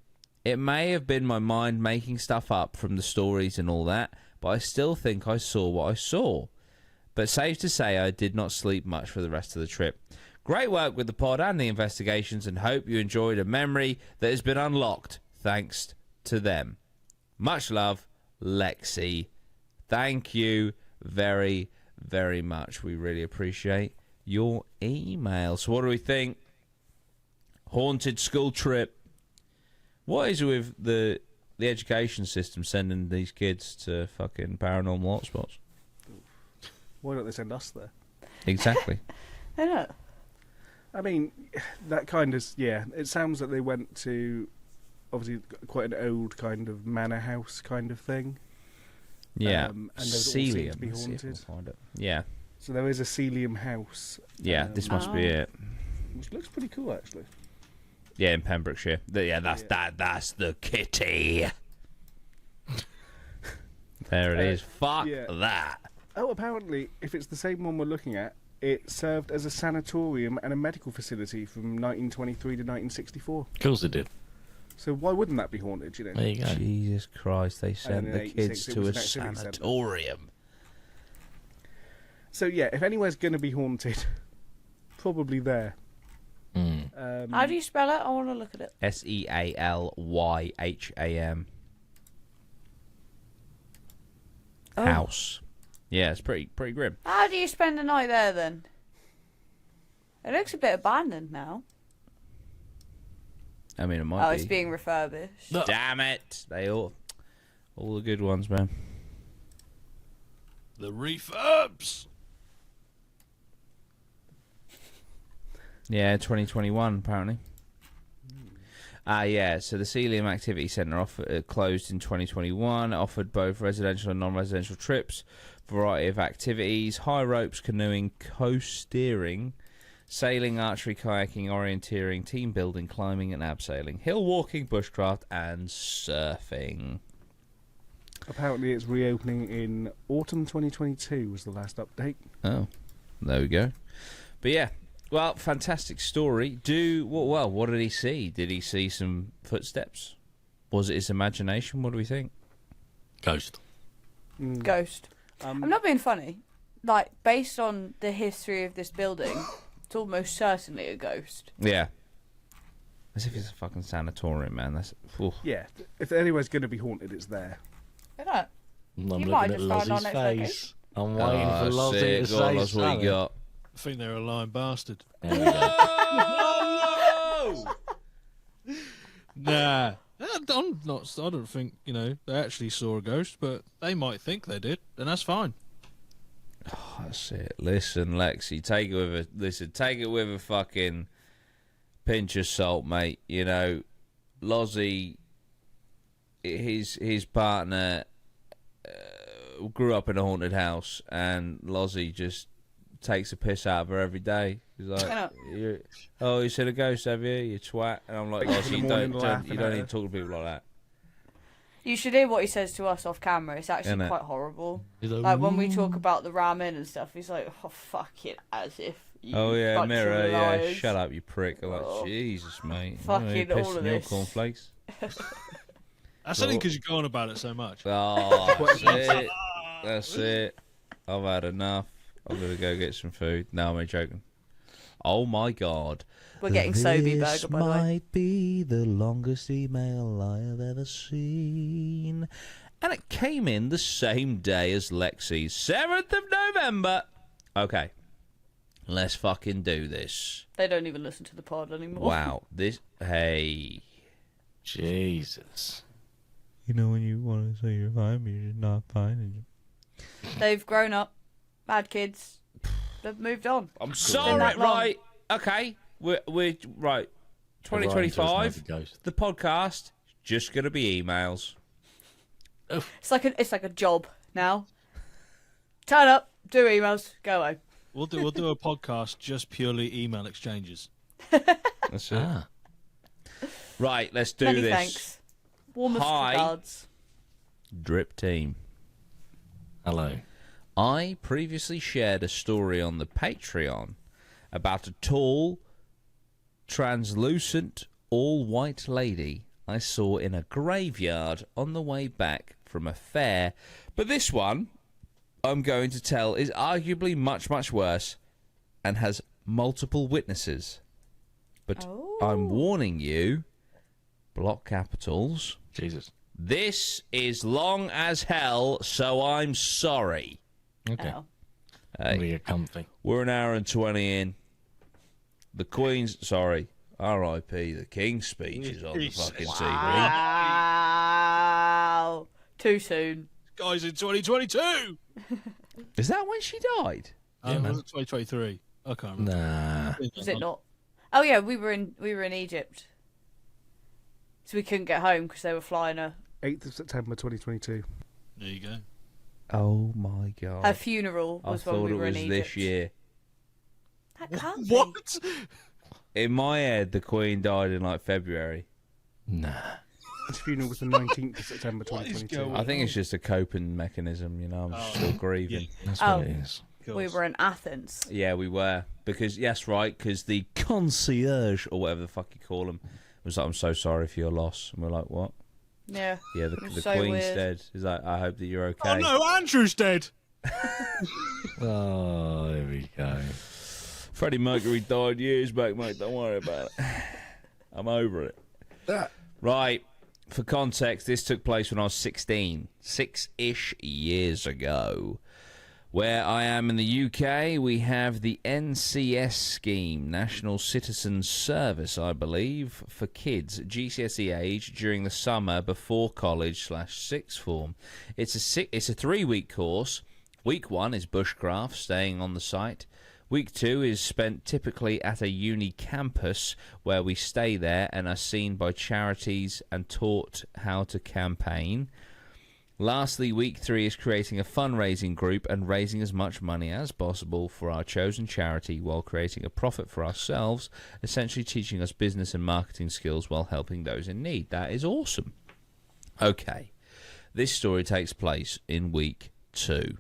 It may have been my mind making stuff up from the stories and all that, but I still think I saw what I saw. But safe to say I did not sleep much for the rest of the trip. Great work with the pod and the investigations, and hope you enjoyed a memory that has been unlocked thanks to them. Much love, Lexi. Thank you very, very much. We really appreciate your email. So what do we think? Haunted school trip. What is with the education system sending these kids to fucking paranormal hotspots? Why don't they send us there? Exactly. I know. I mean, that kind of, yeah, it sounds like they went to, obviously, quite an old kind of manor house kind of thing. Yeah. And they would all seem to be Let's see if haunted. we'll find it. Yeah. So there is a Celium house. Yeah, this must be it. Which looks pretty cool, actually. Yeah, in Pembrokeshire. That's the kitty. There it is. Fuck that. Oh, apparently, if it's the same one we're looking at, it served as a sanatorium and a medical facility from 1923 to 1964. Of course it did. So why wouldn't that be haunted, you know? There you go. Jesus Christ, they sent in the 86 kids it to was a an activity centre. sanatorium. So yeah, if anywhere's going to be haunted, probably there. How do you spell it? I want to look at it. Sealyham. Oh. House. Yeah, it's pretty grim. How do you spend the night there then? It looks a bit abandoned now. I mean, it might be. It's being refurbished. No. Damn it! They all the good ones, man. The refurbs. Yeah, 2021 apparently. Yeah, so the Celium Activity Centre closed in 2021, offered both residential and non-residential trips, variety of activities, high ropes, canoeing, coast-steering, sailing, archery, kayaking, orienteering, team building, climbing and abseiling, hill walking, bushcraft and surfing. Apparently it's reopening in autumn 2022 was the last update. Oh, there we go. But yeah, well, fantastic story. What did he see? Did he see some footsteps? Was it his imagination? What do we think? Ghost. Ghost. I'm not being funny. Like, based on the history of this building, it's almost certainly a ghost. Yeah. As if it's a fucking sanatorium, man. That's oof. Yeah, if anywhere's going to be haunted, it's there. I know. I'm You might looking at just find our Lozzie's next face. location. I'm waiting for Lozzie to Go on, say Loz, what you something. got? I think they're a lying bastard. There we go. Nah. I'm not. I don't think they actually saw a ghost, but they might think they did, and that's fine. That's it. Listen, Lexi, take it with a fucking pinch of salt, mate. You know, Lozzie, his partner grew up in a haunted house, and Lozzie just takes a piss out of her every day. He's like, you seen a ghost, have you? You twat. And I'm like, Lozzie, you don't even talk to people like that. You should hear what he says to us off camera. It's actually Innit? quite horrible. He's like, Like when we talk about the ramen and stuff, he's like, "Oh fuck it," as if. You Oh yeah, bunch mirror. of Yeah, liars. shut up, you prick. I'm like, Oh. Jesus, mate. Fucking You're all pissing of your this. cornflakes. That's only because you're going about it so much. Oh, that's it. That's it. I've had enough. I'm gonna go get some food. No, I'm only joking. Oh my god. We're getting Sobe This burger, by the way. might be the longest email I have ever seen. And it came in the same day as Lexi's, 7th of November. Okay. Let's fucking do this. They don't even listen to the pod anymore. Wow. Hey. Jesus. You know when you want to say you're fine, but you're not fine. They've grown up, had kids, they've moved on. I'm Been sorry, that long. right. Okay. We're right. 2025, the podcast, just going to be emails. It's like a job now. Turn up, do emails, go home. We'll do a podcast just purely email exchanges. That's it. Right, let's do Many this. thanks. Warmest Hi. regards. Drip team. Hello. I previously shared a story on the Patreon about a tall, translucent, all-white lady I saw in a graveyard on the way back from a fair. But this one I'm going to tell is arguably much, much worse and has multiple witnesses. But I'm warning you, block capitals. Jesus. This is long as hell, so I'm sorry. Okay. Oh. Hey. Comfy. We're an hour and 20 in. The Queen's... Sorry. R.I.P. The King's speech is on the fucking TV. Wow. Too soon. Guys, in 2022. Is that when she died? Was it 2023? I can't remember. Nah. Was it not? Oh yeah, we were in Egypt, so we couldn't get home because they were flying her. 8th of September 2022. There you go. Oh my god! Her funeral was when we were in Egypt. This year. That can't be. What? In my head, the Queen died in like February. Nah. His funeral was the 19th of September 2022. I think it's just a coping mechanism. You know, I'm still grieving. That's what it is. We were in Athens. Yeah, we were because because the concierge or whatever the fuck you call them was like, "I'm so sorry for your loss," and we're like, "What?" Yeah. Yeah, the so Queen's weird. dead. He's like, "I hope that you're okay." Oh no, Andrew's dead. Oh, there we go. Freddie Mercury died years back, mate. Don't worry about it. I'm over it. Right. For context, this took place when I was 16. 6-ish years ago. Where I am in the UK, we have the NCS scheme, National Citizen Service, I believe, for kids, GCSE age, during the summer before college/sixth form. It's a 3-week course. Week 1 is bushcraft, staying on the site. Week 2 is spent typically at a uni campus where we stay there and are seen by charities and taught how to campaign. Lastly, week 3 is creating a fundraising group and raising as much money as possible for our chosen charity while creating a profit for ourselves, essentially teaching us business and marketing skills while helping those in need. That is awesome. Okay, this story takes place in week 2.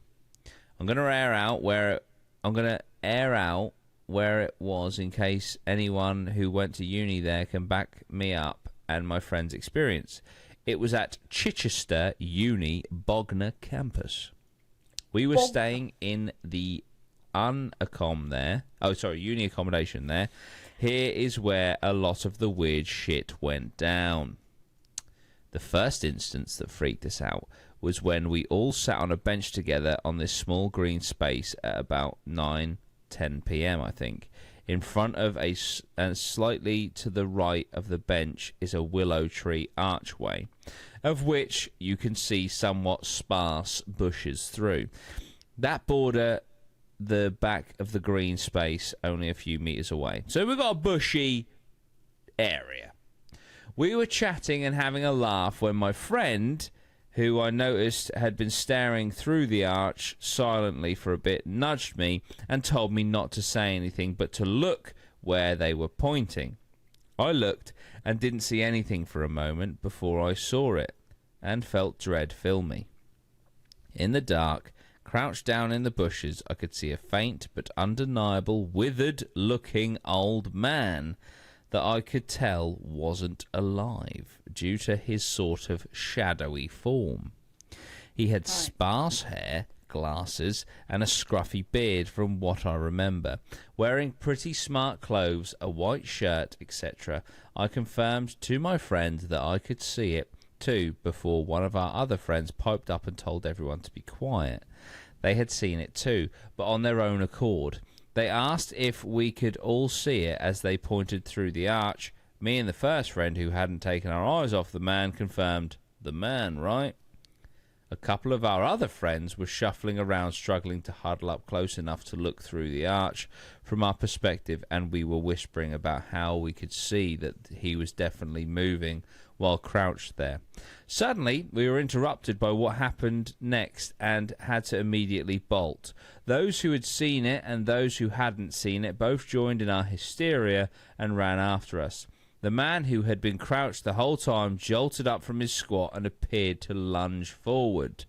I'm going to air out where it was in case anyone who went to uni there can back me up and my friend's experience. It was at Chichester Uni Bognor campus. We were staying in the uni accommodation there. Here is where a lot of the weird shit went down. The first instance that freaked us out was when we all sat on a bench together on this small green space at about 9-10 p.m, I think. In front of and slightly to the right of the bench is a willow tree archway, of which you can see somewhat sparse bushes through. That border the back of the green space only a few metres away. So we've got a bushy area. We were chatting and having a laugh when my friend, who I noticed had been staring through the arch silently for a bit, nudged me and told me not to say anything but to look where they were pointing. I looked and didn't see anything for a moment before I saw it and felt dread fill me. In the dark, crouched down in the bushes, I could see a faint but undeniable withered-looking old man that I could tell wasn't alive due to his sort of shadowy form. He had sparse hair, glasses, and a scruffy beard from what I remember. Wearing pretty smart clothes, a white shirt, etc. I confirmed to my friend that I could see it too before one of our other friends piped up and told everyone to be quiet. They had seen it too, but on their own accord. They asked if we could all see it as they pointed through the arch. Me and the first friend, who hadn't taken our eyes off the man, confirmed, "The man, right?" A couple of our other friends were shuffling around, struggling to huddle up close enough to look through the arch from our perspective, and we were whispering about how we could see that he was definitely moving while crouched there. Suddenly, we were interrupted by what happened next and had to immediately bolt. Those who had seen it and those who hadn't seen it both joined in our hysteria and ran after us. The man who had been crouched the whole time jolted up from his squat and appeared to lunge forward.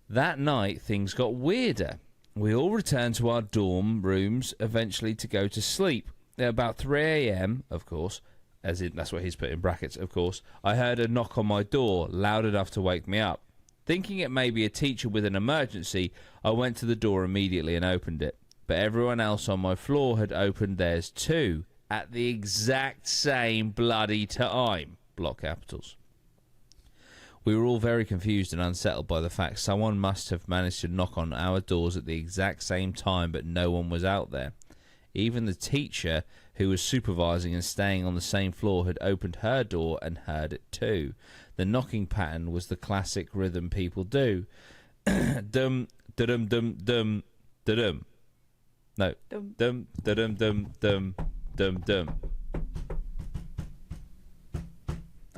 That night, things got weirder. We all returned to our dorm rooms eventually to go to sleep. At about 3 a.m, of course, as in that's what he's put in brackets, of course, I heard a knock on my door, loud enough to wake me up. Thinking it may be a teacher with an emergency, I went to the door immediately and opened it. But everyone else on my floor had opened theirs too, at the exact same bloody time. Block capitals. We were all very confused and unsettled by the fact someone must have managed to knock on our doors at the exact same time, but no one was out there. Even the teacher, who was supervising and staying on the same floor, had opened her door and heard it too. The knocking pattern was the classic rhythm people do. Dum, da-dum, dum, dum, da-dum. No. Dum, dum, da-dum, dum, dum, dum, dum.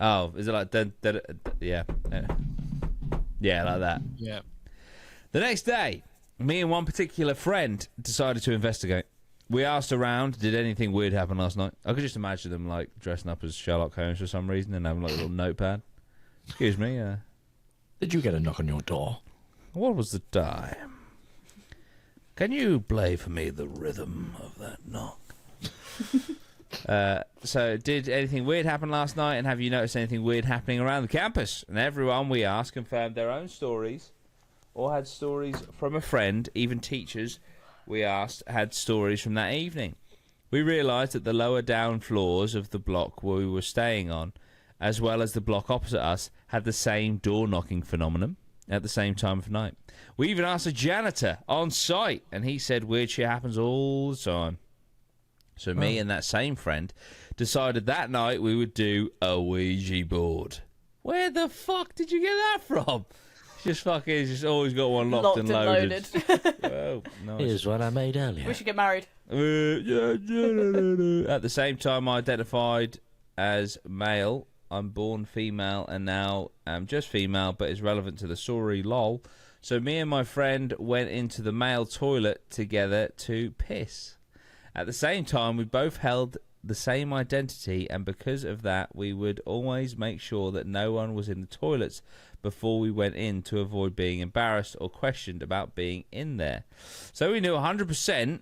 Oh, is it like dun, dun, dun, yeah. Yeah, like that. Yeah. The next day, me and one particular friend decided to investigate. We asked around, did anything weird happen last night? I could just imagine them like dressing up as Sherlock Holmes for some reason and having like a little notepad. Excuse me, Did you get a knock on your door? what was the time? Can you play for me the rhythm of that knock? So, did anything weird happen last night, and have you noticed anything weird happening around the campus? And everyone we asked confirmed their own stories, or had stories from a friend. Even teachers we asked had stories from that evening. We realised that the lower down floors of the block where we were staying on, as well as the block opposite us, had the same door-knocking phenomenon at the same time of night. We even asked a janitor on site, and he said weird shit happens all the time. So me and that same friend decided that night we would do a Ouija board. Where the fuck did you get that from? Just always got one locked and loaded. Oh, nice. Here's what I made earlier. We should get married. At the same time, I identified as male. I'm born female and now am just female, but is relevant to the story, lol. So me and my friend went into the male toilet together to piss. At the same time, we both held the same identity, and because of that, we would always make sure that no one was in the toilets before we went in to avoid being embarrassed or questioned about being in there. So we knew 100%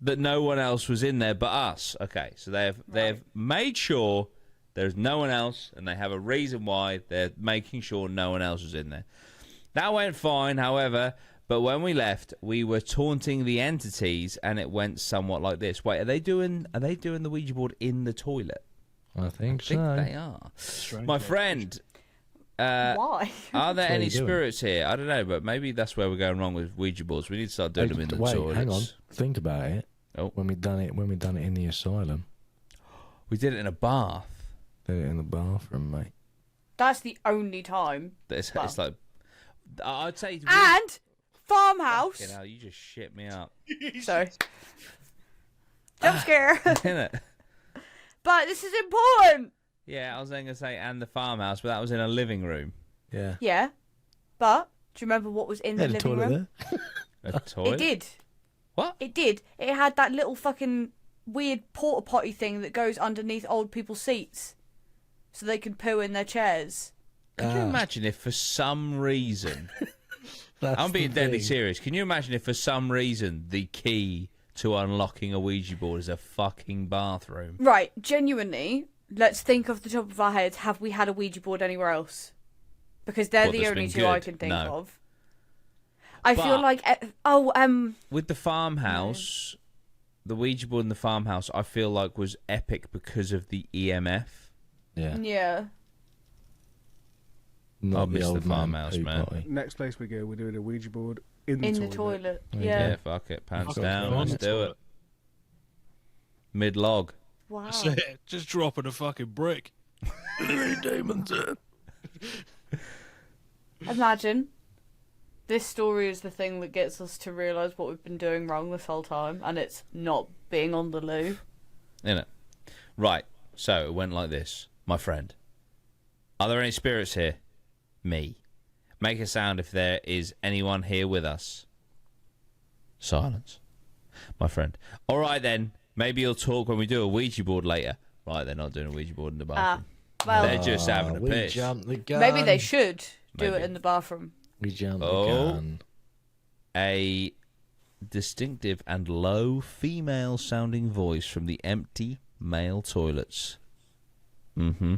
that no one else was in there but us. Okay, so they've made sure there's no one else, and they have a reason why they're making sure no one else was in there. That went fine, however, but when we left, we were taunting the entities, and it went somewhat like this. Wait, are they doing the Ouija board in the toilet? I think so. I think they are. Strange. My friend, Why? are there What are any you doing? spirits here? I don't know, but maybe that's where we're going wrong with Ouija boards. We need to start doing them in the toilets. Hang on. Think about it. Oh. When we done it in the asylum, We did it in a bath. did it in the bathroom, mate. That's the only time. It's Well. like I'd say. And farmhouse. You know, you just shit me up, Sorry. Jump scare. innit? But this is important. Yeah, I was going to say and the farmhouse, but that was in a living room. Yeah. Yeah. But do you remember what was in the Had a living toilet room? there. A toilet. It did. What? It did. It had that little fucking weird porta potty thing that goes underneath old people's seats, so they can poo in their chairs. Can you imagine if for some reason, That's I'm being the deadly thing. serious, can you imagine if for some reason the key to unlocking a Ouija board is a fucking bathroom? Right, genuinely, let's think off the top of our heads, have we had a Ouija board anywhere else? Because they're What, the that's only been two I good? can think No. of. I feel But- like, With the farmhouse, the Ouija board in the farmhouse, I feel like was epic because of the EMF. Yeah. yeah. Not miss the old man farmhouse, poo man. potty. Next place we go, we're doing a Ouija board in the In toilet. the toilet. Yeah. Yeah. Fuck it, pants Fuck it, down, go on let's the do toilet. it. Mid-log. Wow. That's it. Just dropping a fucking brick. Demons. Imagine. This story is the thing that gets us to realise what we've been doing wrong this whole time, and it's not being on the loo. Innit? Right, so it went like this. My friend. Are there any spirits here? Me. Make a sound if there is anyone here with us. Silence. My friend. All right then. Maybe you'll talk when we do a Ouija board later. Right, they're not doing a Ouija board in the bathroom. Well, They're just having a we piss. jumped the gun. maybe they should do Maybe. it in the bathroom. We jumped Oh. the gun. A distinctive and low female sounding voice from the empty male toilets. Mm-hmm.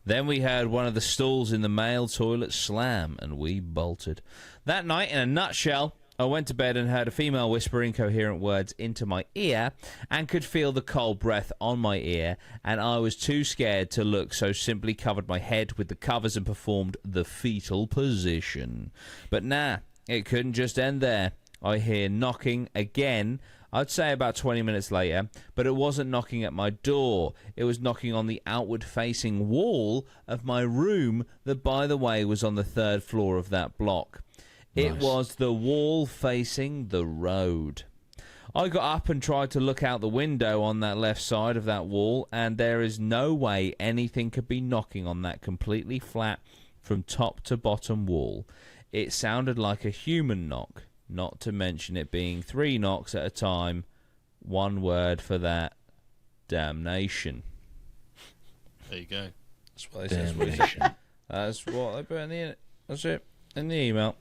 Then we heard one of the stalls in the male toilet slam, and we bolted. That night, in a nutshell, I went to bed and heard a female whisper incoherent words into my ear and could feel the cold breath on my ear, and I was too scared to look, so simply covered my head with the covers and performed the fetal position. But nah, it couldn't just end there. I hear knocking again, I'd say about 20 minutes later, but it wasn't knocking at my door. It was knocking on the outward-facing wall of my room that, by the way, was on the 3rd floor of that block. It was the wall facing the road. I got up and tried to look out the window on that left side of that wall, and there is no way anything could be knocking on that completely flat from top to bottom wall. It sounded like a human knock, not to mention it being 3 knocks at a time. One word for that: damnation. There you go. That's what they say. That's what they put in the. That's it in the email.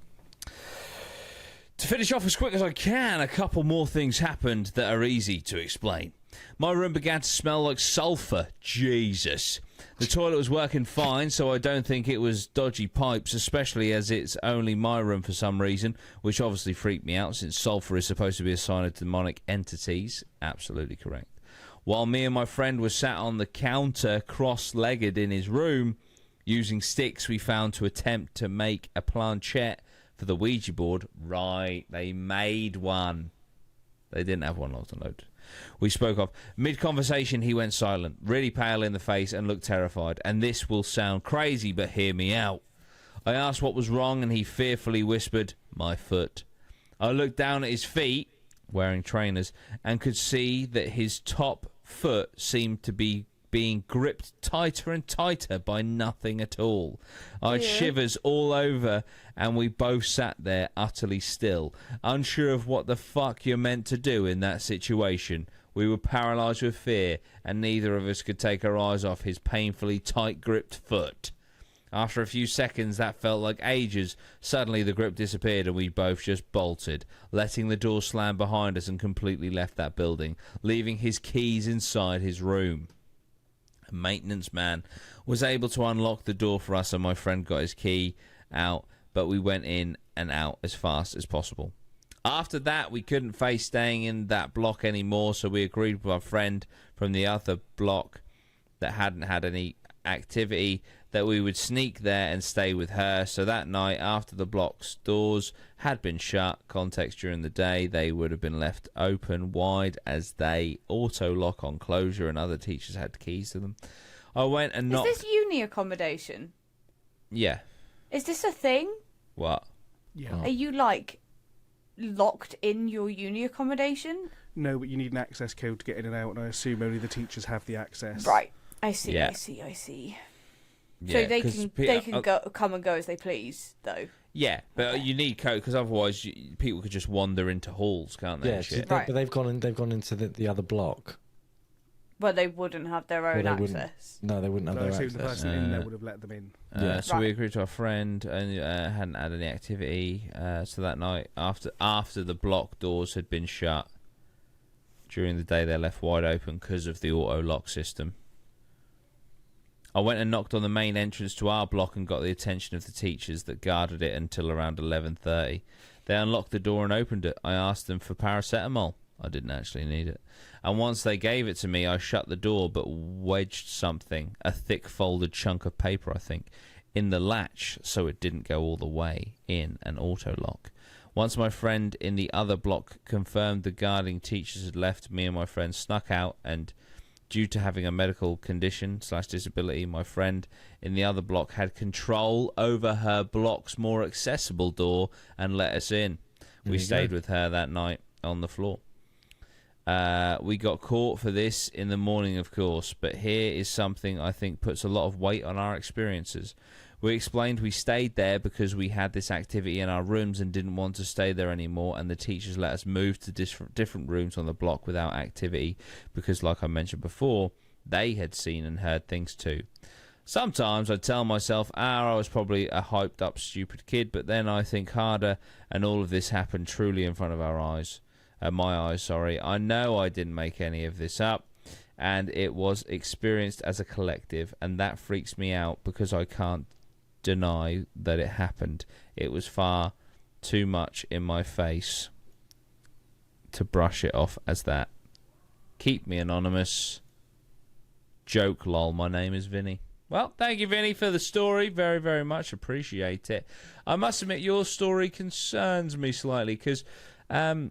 To finish off as quick as I can, a couple more things happened that are easy to explain. My room began to smell like sulphur. Jesus. The toilet was working fine, so I don't think it was dodgy pipes, especially as it's only my room for some reason, which obviously freaked me out since sulphur is supposed to be a sign of demonic entities. Absolutely correct. While me and my friend were sat on the counter cross-legged in his room, using sticks we found to attempt to make a planchette for the Ouija board. Right, they made one. They didn't have one locked and loaded. We spoke of. Mid-conversation, he went silent, really pale in the face and looked terrified. And this will sound crazy, but hear me out. I asked what was wrong, and he fearfully whispered, "My foot." I looked down at his feet, wearing trainers, and could see that his top foot seemed to be being gripped tighter and tighter by nothing at all. I had shivers all over, and we both sat there utterly still, unsure of what the fuck you're meant to do in that situation. We were paralysed with fear, and neither of us could take our eyes off his painfully tight-gripped foot. After a few seconds that felt like ages, suddenly the grip disappeared and we both just bolted, letting the door slam behind us, and completely left that building, leaving his keys inside his room. A maintenance man was able to unlock the door for us, and my friend got his key out, but we went in and out as fast as possible. After that, we couldn't face staying in that block anymore, so we agreed with our friend from the other block that hadn't had any activity that we would sneak there and stay with her. So that night, after the block's doors had been shut, context during the day, they would have been left open wide as they auto-lock on closure, and other teachers had keys to them. I went and knocked... Is this uni accommodation? Yeah. Is this a thing? What? Yeah. Are you, like, locked in your uni accommodation? No, but you need an access code to get in and out, and I assume only the teachers have the access. Right. I see, Yeah. I see. Yeah, so they can come and go as they please, though. Yeah, but you need code, because otherwise people could just wander into halls, can't they? Yeah, and shit? but they've gone into the other block. But they wouldn't have their own access. No, they wouldn't have I their assume the access. person in there would have let them in. Yeah. So we agreed to our friend, and hadn't had any activity. So that night, after the block doors had been shut, during the day they left wide open because of the auto lock system. I went and knocked on the main entrance to our block and got the attention of the teachers that guarded it until around 11:30. They unlocked the door and opened it. I asked them for paracetamol. I didn't actually need it. And once they gave it to me, I shut the door but wedged something, a thick folded chunk of paper, I think, in the latch so it didn't go all the way in and auto-lock. Once my friend in the other block confirmed the guarding teachers had left, me and my friend snuck out, and due to having a medical condition / disability, my friend in the other block had control over her block's more accessible door and let us in. We stayed with her that night on the floor. We got caught for this in the morning, of course, but here is something I think puts a lot of weight on our experiences. We explained we stayed there because we had this activity in our rooms and didn't want to stay there anymore, and the teachers let us move to different rooms on the block without activity because, like I mentioned before, they had seen and heard things too. Sometimes I tell myself, I was probably a hyped up stupid kid, but then I think harder, and all of this happened truly in front of our eyes. My eyes, sorry. I know I didn't make any of this up, and it was experienced as a collective, and that freaks me out because I can't deny that it happened. It was far too much in my face to brush it off as that. Keep me anonymous. Joke, lol. My name is Vinny. Well, thank you, Vinny, for the story. Very, very much appreciate it. I must admit, your story concerns me slightly because I'm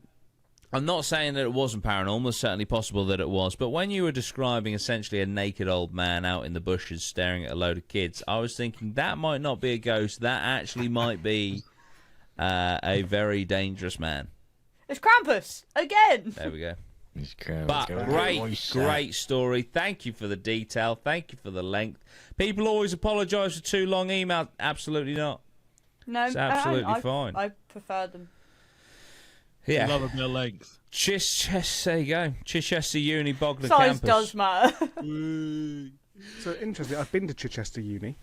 not saying that it wasn't paranormal. It's certainly possible that it was. But when you were describing essentially a naked old man out in the bushes staring at a load of kids, I was thinking that might not be a ghost. That actually might be a very dangerous man. It's Krampus again. There we go. But But great story. Thank you for the detail. Thank you for the length. People always apologise for too long emails. Absolutely not. No, It's absolutely fine. I prefer them. Yeah. Love a bit of length. There you go. Chichester Uni, Bognor Size campus. does matter. So interesting. I've been to Chichester Uni.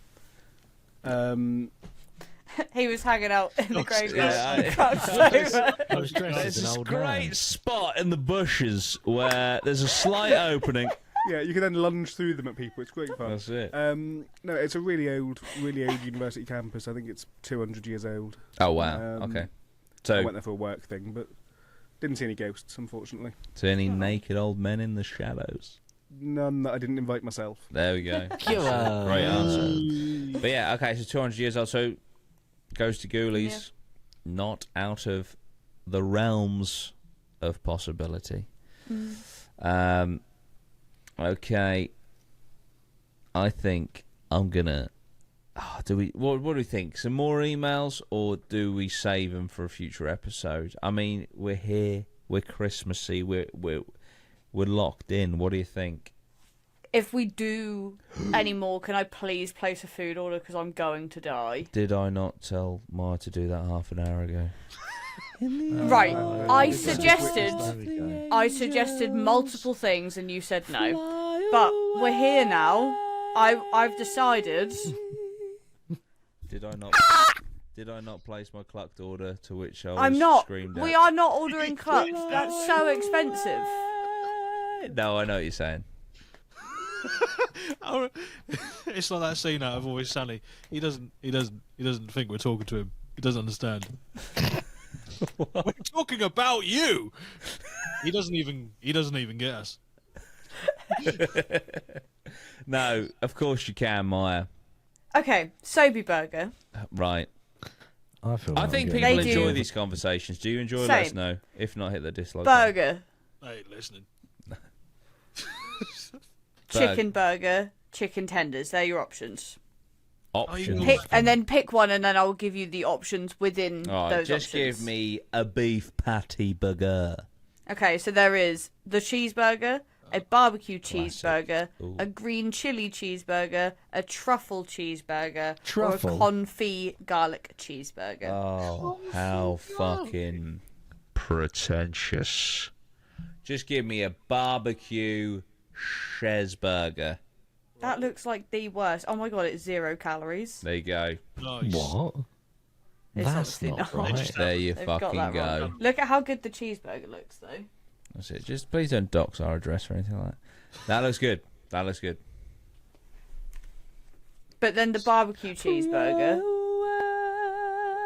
He was hanging out in the graveyard. I was dressed There's as an this old great man. spot in the bushes where there's a slight opening. Yeah, you can then lunge through them at people. It's great fun. That's it. No, it's a really old university campus. I think it's 200 years old. Oh, wow. Okay. I So, went there for a work thing, but didn't see any ghosts, unfortunately. any naked old men in the shadows? None that I didn't invite myself. There we go. Giros. Great answer. But yeah, okay, so 200 years old. So, goes to Ghoulies. Not out of the realms of possibility. Okay. I think I'm gonna. What do we think? Some more emails, or do we save them for a future episode? I mean, we're here. We're Christmassy. We're locked in. What do you think? If we do any more, can I please place a food order because I'm going to die? Did I not tell Maya to do that half an hour ago? Right. I suggested Suggested multiple things and you said no. But we're here now. I've decided. Did I not? Did I not place my clucked order? To which I was I'm not. screamed We at? are not ordering clucks. That's so expensive. No, I know what you're saying. It's like that scene out of Always Sunny. He doesn't think we're talking to him. He doesn't understand. We're talking about you. He doesn't even get us. No, of course you can, Maya. Okay, Sobe Burger. Right. I think people They enjoy do. these conversations. Do you enjoy? Same. Let us know. If not, hit the dislike button. Burger. I ain't listening. Chicken burger. Chicken tenders. They're your options. Options. Pick one, and then I'll give you the options within All right, those just options. give me a beef patty burger. Okay, so there is the cheeseburger, a barbecue Classic. cheeseburger, Ooh. a green chili cheeseburger, a truffle cheeseburger, Truffle? or a confit garlic cheeseburger. Oh, how fucking pretentious. Just give me a barbecue cheeseburger. That looks like the worst. Oh my god, it's 0 calories. There you go. Nice. What? It's That's obviously not not. right. There you They've got fucking that go. wrong. Look at how good the cheeseburger looks, though. That's it. Just please don't dox our address or anything like that. That looks good. That looks good. But then the barbecue cheeseburger.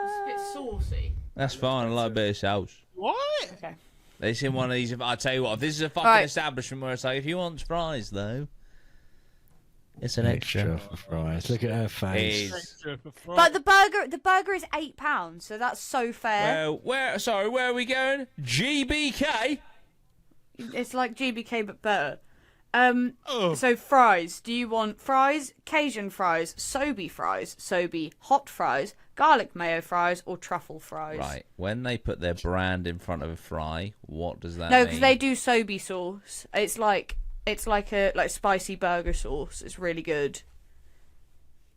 It's a bit saucy. That's fine. I like a bit of sauce. What? Okay. It's in one of these. I tell you what, if this is a fucking Right. establishment where it's like, if you want fries though, it's an Extra extra. for fries. Look at her face. Is But the burger is £8, so that's so fair. well, where are we going? GBK. It's like GBK but better. Oh. So fries. Do you want fries, Cajun fries, Sobe hot fries, garlic mayo fries, or truffle fries? Right. When they put their brand in front of a fry, what does that No, mean? because they do Sobe sauce. It's like a spicy burger sauce. It's really good.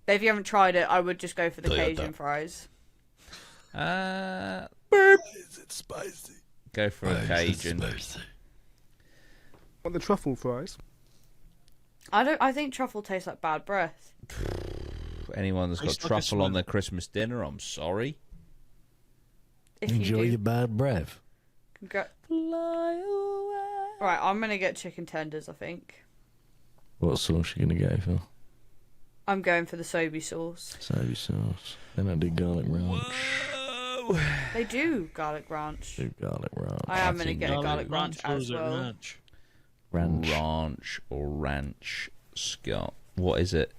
But if you haven't tried it, I would just go for the Cajun fries. Is it spicy? Go for a Cajun. Want the truffle fries? I think truffle tastes like bad breath. Anyone that's got Tastes like a truffle on smell. their Christmas dinner, I'm sorry. If Enjoy you your do, bad breath. Right, I'm gonna get chicken tenders. I think. What sauce you gonna go for? I'm going for the soapy sauce. Soy sauce. Then I do garlic ranch. Whoa. They do garlic ranch. Do garlic ranch. I am going to get a garlic ranch or as is it well. ranch? Ranch. Ranch or ranch, Scott. What is it?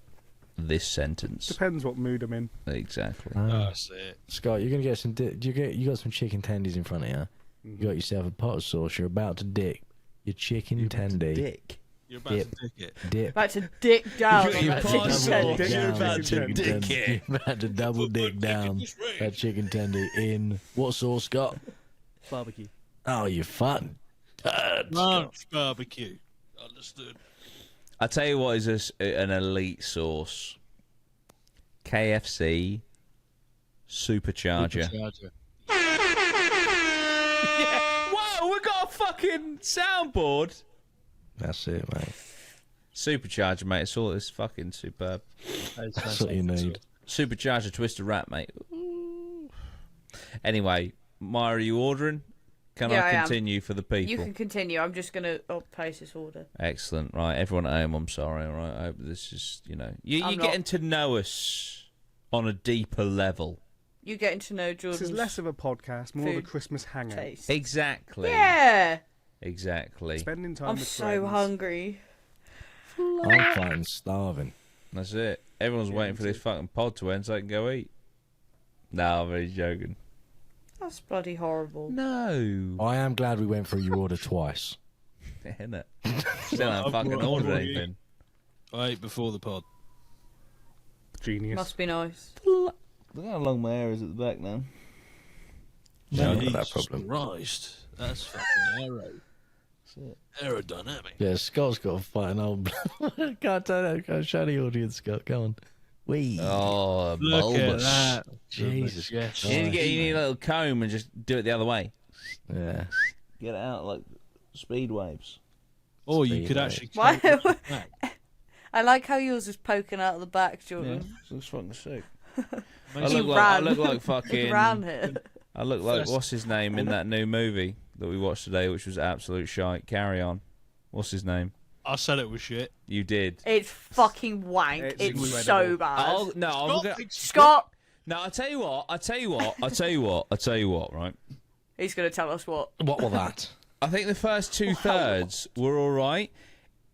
This sentence. Depends what mood I'm in. Exactly. Oh, that's it. Scott, you're gonna get some. You got some chicken tendies in front of you. You got yourself a pot of sauce. You're about to dip your chicken tendy. Dick. You're about Dip. to dick it. Dip. About to dick down on You that pass chicken sauce. tendy. You're about to Chicken dick tendy. it. You're about to double dick down that chicken tendy in what sauce, Scott? Barbecue. Oh, you fun. Ranch barbecue. Understood. I tell you what is an elite sauce. KFC Supercharger. Supercharger. Yeah. Whoa, we got a fucking soundboard. That's it, mate. Supercharger, mate. It's all. It's fucking superb. That's what you need. Supercharger Twister Wrap, mate. Ooh. Anyway, Maya, are you ordering? Can Yeah, I I am. continue for the people? You can continue. I'm just going to place this order. Excellent. Right, everyone at home, I'm sorry. All right, I hope this is, you're I'm not- getting to know us on a deeper level. You getting to know Jordan's This is less of a podcast, more of a food Christmas hangout. taste. Exactly. Yeah. Exactly. Spending time I'm with so friends. hungry. I'm fucking starving. That's it. Everyone's Yeah, waiting me for this too. fucking pod to end so I can go eat. No, I'm really joking. That's bloody horrible. No. I am glad we went through your order twice. Isn't it? Still Well, haven't I've fucking already- ordered I've already- anything. I ate before the pod. Genius. Must be nice. Look how long my hair is at the back now. No, not that Jesus problem. Christ. That's fucking aerodynamic. Yeah, Scott's got a fighting old. Can't tell that. Can't show the audience, Scott. Go on. Wee. Oh, Look bulbous. at that. Jesus Yes. You need a little comb and just do it the other way. Yeah. Get it out like speed waves. Or you Speed could waves. actually. Why- take it back. I like how yours is poking out of the back, Jordan. looks fucking sick. I Makes You look it- ran. like fucking. Round here. I look like First- what's his name in that new movie that we watched today, which was absolute shite. Carry on. What's his name? I said it was shit. You did. It's fucking wank. It's It's incredible. so bad. I'm gonna. Scott! No, I tell you what. Right. He's going to tell us what. What was that? I think the first two thirds were all right.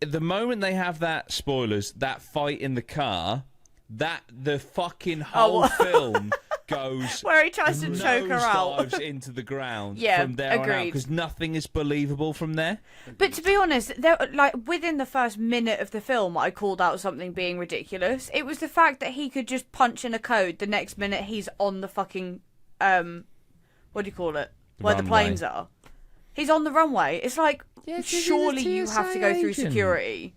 The moment they have that spoilers, that fight in the car, that the fucking whole Oh. film goes Where he tries to choke her out. nosedives into the ground Yeah, from there on out agreed. because nothing is believable from there. But to be honest, there, like within the first minute of the film, I called out something being ridiculous. It was the fact that he could just punch in a code. The next minute, he's on the fucking what do you call it? Where the Runway. planes are. He's on the runway. It's like surely you have to go through security.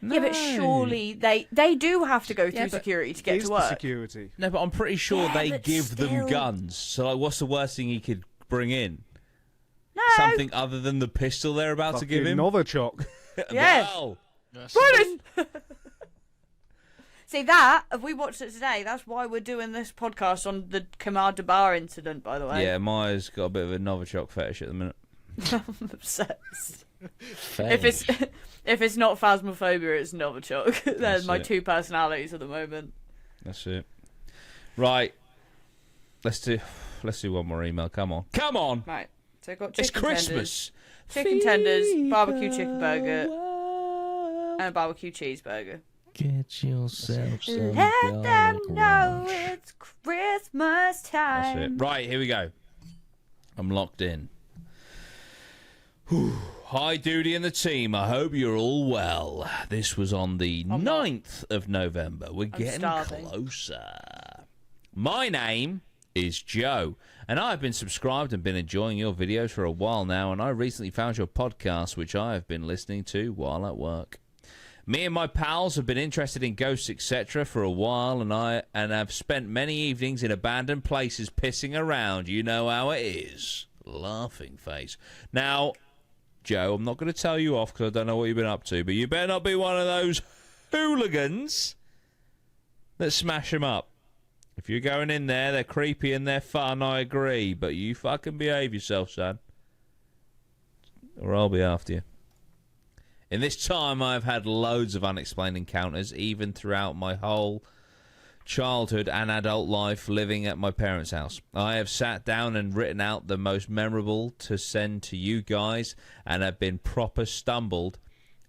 Yeah, but surely they do have to go through security to get He's to the work. security. No, but I'm pretty sure Yeah, they but give them still. guns. So, like, what's the worst thing he could bring in? No. Something other than the pistol they're about to give Fucking him? Novichok. Yeah. Well, Yes. See that? If we watched it today, that's why we're doing this podcast on the Khamar Daban incident. By the way, yeah, Maya's got a bit of a Novichok fetish at the minute. I'm obsessed. If it's not phasmophobia, it's Novichok. They're That's my it. two personalities at the moment. That's it. Right. Let's do one more email. Come on. Right. So I've got It's chicken Christmas. chicken tenders, barbecue chicken burger, and a barbecue cheeseburger. Get yourself some Let them garlic know ranch. it's Christmas That's time. it. Right, here we go. I'm locked in. Whew. Hi, Duty and the team. I hope you're all well. This was on the 9th of November. We're getting starving. closer. My name is Joe, and I've been subscribed and been enjoying your videos for a while now, and I recently found your podcast, which I have been listening to while at work. Me and my pals have been interested in ghosts, etc. for a while, and have spent many evenings in abandoned places pissing around. You know how it is. Laughing face. Now, Joe, I'm not going to tell you off because I don't know what you've been up to, but you better not be one of those hooligans that smash them up. If you're going in there, they're creepy and they're fun, I agree, but you fucking behave yourself, son, or I'll be after you. In this time, I've had loads of unexplained encounters, even throughout my whole childhood and adult life living at my parents' house. I have sat down and written out the most memorable to send to you guys, and have been proper stumbled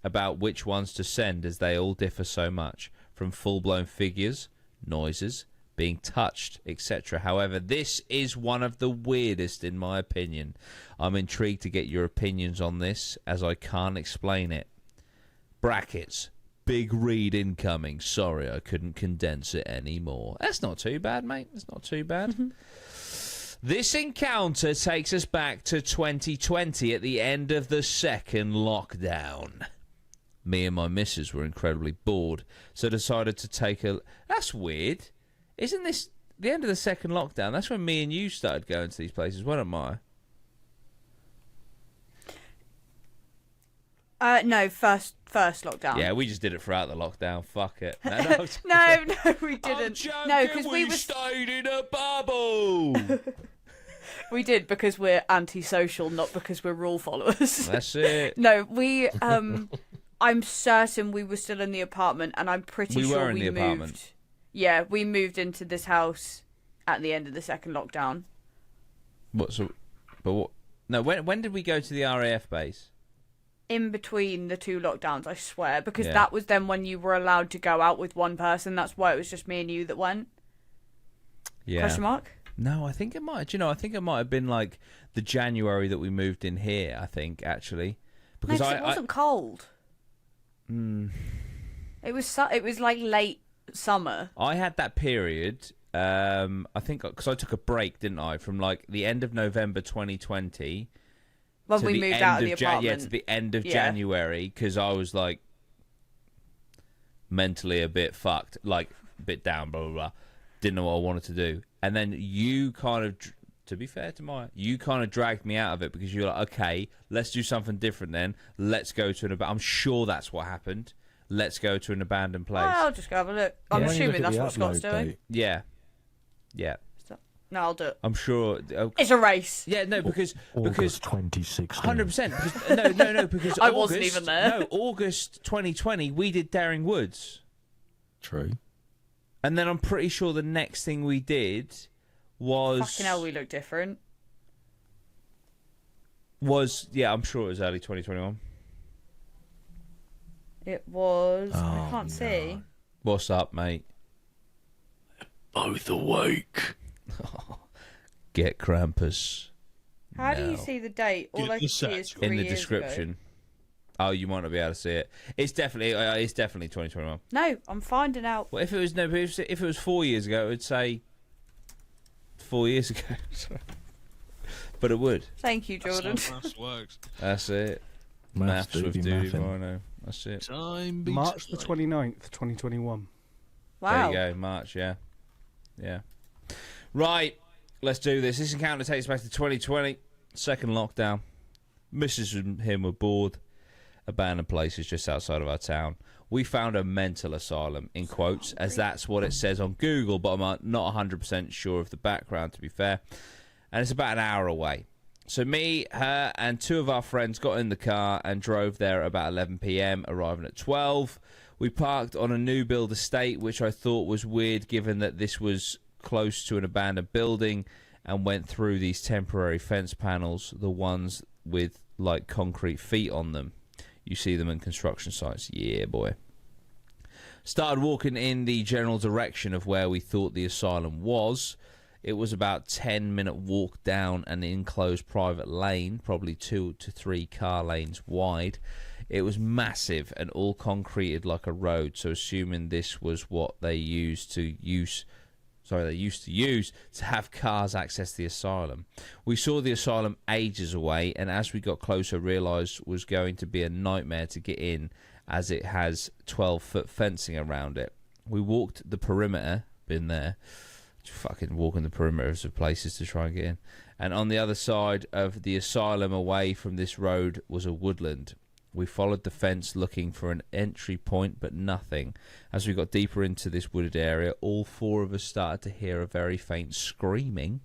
about which ones to send, as they all differ so much, from full-blown figures, noises, being touched, etc. However, this is one of the weirdest in my opinion. I'm intrigued to get your opinions on this, as I can't explain it. Brackets. Big read incoming. Sorry, I couldn't condense it anymore. That's not too bad, mate. That's not too bad. This encounter takes us back to 2020 at the end of the second lockdown. Me and my missus were incredibly bored, so decided to take a... That's weird. Isn't this the end of the second lockdown? That's when me and you started going to these places, weren't I? No, first lockdown. Yeah, we just did it throughout the lockdown. Fuck it. No, No, we didn't. No, because we stayed in a bubble. we did because we're antisocial, not because we're rule followers. That's it. No, we I'm certain we were still in the apartment, and I'm pretty We sure were in we the moved. apartment. Yeah, we moved into this house at the end of the second lockdown. What? So, but what? No. When did we go to the RAF base? In between the two lockdowns, I swear, because Yeah. that was then when you were allowed to go out with one person. That's why it was just me and you that went. Yeah. Question mark? No, I think it might. Do you know? I think it might have been like the January that we moved in here. I think actually, No, 'cause it wasn't cold. It was like late summer. I had that period. I think because I took a break, didn't I, from like the end of November 2020 When to we the moved end out of the of apartment. to the end of Yeah. January, because I was like mentally a bit fucked, like a bit down, blah blah blah. Didn't know what I wanted to do, and then you kind of, to be fair to Maya, you kind of dragged me out of it because you were like, okay, let's do something different then. Let's go to I'm sure that's what happened. Let's go to an abandoned place. Well, I'll just go have a look. I'm When you assuming look that's at what the Scott's upload doing. date, Yeah, yeah. No, I'll do it. I'm sure. It's a race. Yeah, no, because August 2016. 100%. No, because I August, wasn't even there. No, August 2020, we did Daring Woods, True. and then I'm pretty sure the next thing we did was Fucking hell, we look different. I'm sure it was early 2021. It was. I Oh, can't see. What's up, mate? Both awake. Get Krampus How do you No. see the date? All Get I the can see is set. 3 in the years description. Ago. Oh, you might not be able to see it. It's definitely 2021. No, I'm finding out. Well, if it was 4 years ago, it would say 4 years ago. Sorry. But it would. Thank you, Jordan. That's how maths works. That's it. Maths with Duty Rhino. That's it. Time beats March the time. 29th, 2021. Wow. There you go, March, yeah. Yeah. Right, let's do this. This encounter takes us back to 2020, second lockdown. Mrs. and him were bored. Abandoned places just outside of our town. We found a mental asylum, in quotes, as that's what it says on Google, but I'm not 100% sure of the background, to be fair. And it's about an hour away. So me, her, and 2 of our friends got in the car and drove there at about 11 p.m, arriving at 12. We parked on a new build estate, which I thought was weird given that this was close to an abandoned building, and went through these temporary fence panels, the ones with like concrete feet on them. You see them in construction sites. Yeah, boy. Started walking in the general direction of where we thought the asylum was. It was about 10-minute walk down an enclosed private lane, probably 2 to 3 car lanes wide. It was massive and all concreted like a road, so assuming this was what they used to use to have cars access the asylum. We saw the asylum ages away, and as we got closer realised was going to be a nightmare to get in, as it has 12-foot fencing around it. We walked the perimeter, been there, fucking walking the perimeters of places to try and get in, and on the other side of the asylum away from this road was a woodland. We followed the fence looking for an entry point, but nothing. As we got deeper into this wooded area, all 4 of us started to hear a very faint screaming.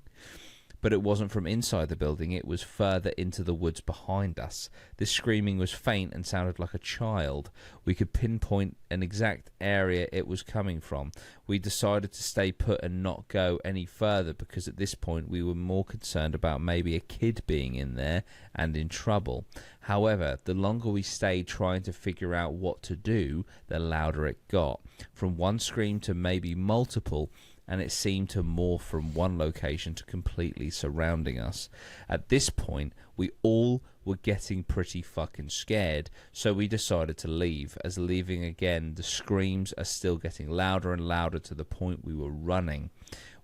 but it wasn't from inside the building, it was further into the woods behind us. This screaming was faint and sounded like a child. We could pinpoint an exact area it was coming from. We decided to stay put and not go any further because at this point we were more concerned about maybe a kid being in there and in trouble. However, the longer we stayed trying to figure out what to do, the louder it got. From one scream to maybe multiple, and it seemed to morph from one location to completely surrounding us. At this point, we all were getting pretty fucking scared, so we decided to leave. As leaving again, the screams are still getting louder and louder to the point we were running.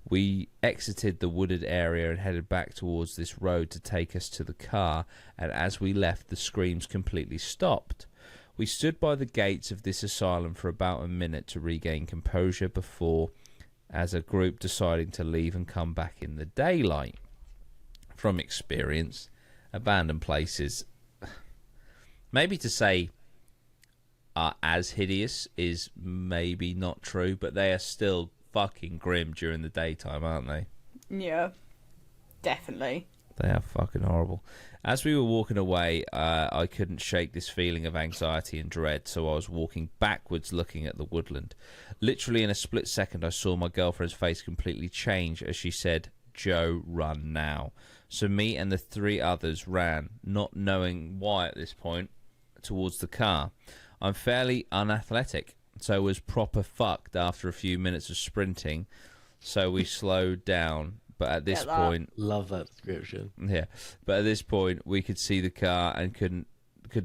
We exited the wooded area and headed back towards this road to take us to the car, and as we left, the screams completely stopped. We stood by the gates of this asylum for about a minute to regain composure before, as a group, deciding to leave and come back in the daylight. From experience, abandoned places, maybe to say are as hideous is maybe not true, but they are still fucking grim during the daytime, aren't they? Yeah, definitely. They are fucking horrible. As we were walking away, I couldn't shake this feeling of anxiety and dread, so I was walking backwards looking at the woodland. Literally in a split second, I saw my girlfriend's face completely change as she said, "Joe, run now." So me and the 3 others ran, not knowing why at this point, towards the car. I'm fairly unathletic, so was proper fucked after a few minutes of sprinting, so we slowed down. But at this point, love that description. Yeah, but at this point, we could see the car and could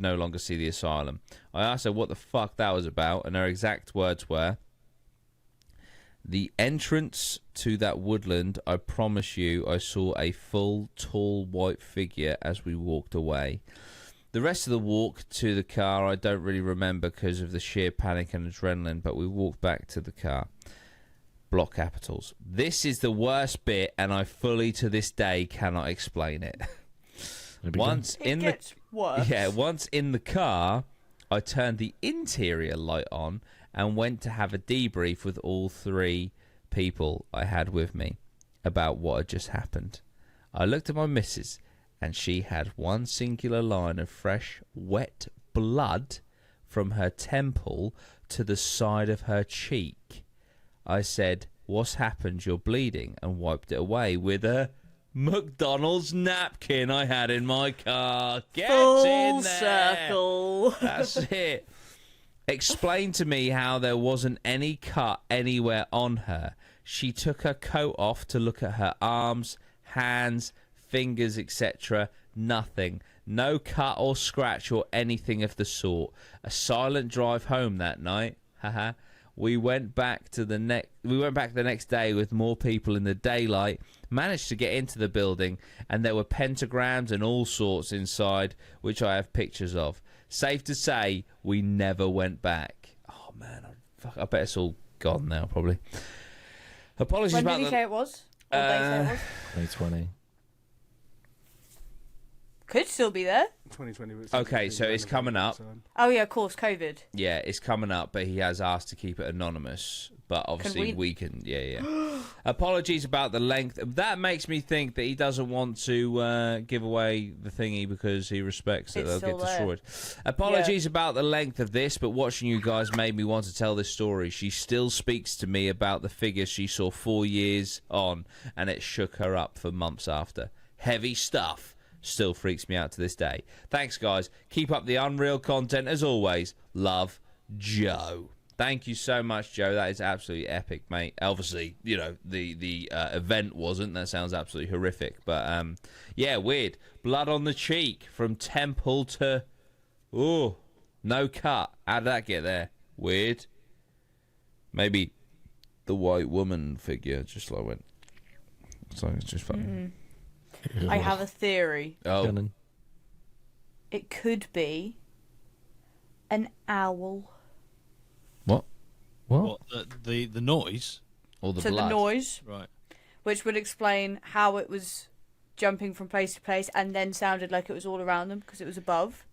no longer see the asylum. I asked her what the fuck that was about, and her exact words were, "The entrance to that woodland, I promise you, I saw a full, tall, white figure as we walked away." The rest of the walk to the car I don't really remember because of the sheer panic and adrenaline, but we walked back to the car. Block capitals. This is the worst bit, and I fully to this day cannot explain it. Once in the car, I turned the interior light on and went to have a debrief with all 3 people I had with me about what had just happened. I looked at my missus, and she had one singular line of fresh, wet blood from her temple to the side of her cheek. I said, "What's happened? You're bleeding," and wiped it away with a McDonald's napkin I had in my car. Get Full in there. circle. That's it. Explain to me how there wasn't any cut anywhere on her. She took her coat off to look at her arms, hands, fingers, etc. Nothing. No cut or scratch or anything of the sort. A silent drive home that night. Haha. We went back the next day with more people in the daylight, managed to get into the building, and there were pentagrams and all sorts inside, which I have pictures of. Safe to say, we never went back. Oh man, I bet it's all gone now, probably. Apologies When about did he say it was? Or they say it was? 2020. Could still be there. 2020. Okay, so it's coming up. Oh yeah, of course, COVID. Yeah, it's coming up, but he has asked to keep it anonymous. But obviously we can, yeah. Apologies about the length. That makes me think that he doesn't want to give away the thingy because he respects that they'll get destroyed. Apologies about the length of this, but watching you guys made me want to tell this story. She still speaks to me about the figure she saw 4 years on, and it shook her up for months after. Heavy stuff. Still freaks me out to this day. Thanks, guys. Keep up the unreal content as always. Love, Joe. Thank you so much, Joe. That is absolutely epic, mate. Obviously, you know, the event wasn't. That sounds absolutely horrific. But, yeah, weird. Blood on the cheek from temple to... Ooh, no cut. How did that get there? Weird. Maybe the white woman figure just like went... So it's just funny. I have a theory. Oh. It could be an owl. What? What? The noise? Or the So blood? the noise, Right. which would explain how it was jumping from place to place and then sounded like it was all around them because it was above.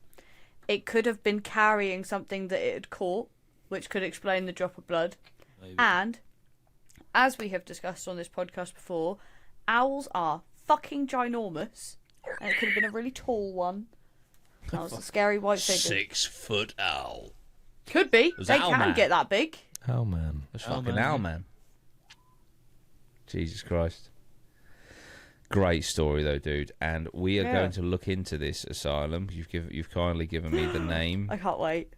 It could have been carrying something that it had caught, which could explain the drop of blood. Maybe. And, as we have discussed on this podcast before, owls are fucking ginormous, and it could have been a really tall one. That was a scary white figure. 6 foot owl. Could be. was They Owl can Man. get that big. Oh man. That's Owl fucking Man, owl yeah. man. Jesus Christ. Great story though, dude. And we are going to look into this asylum. You've kindly given me the name. I can't wait.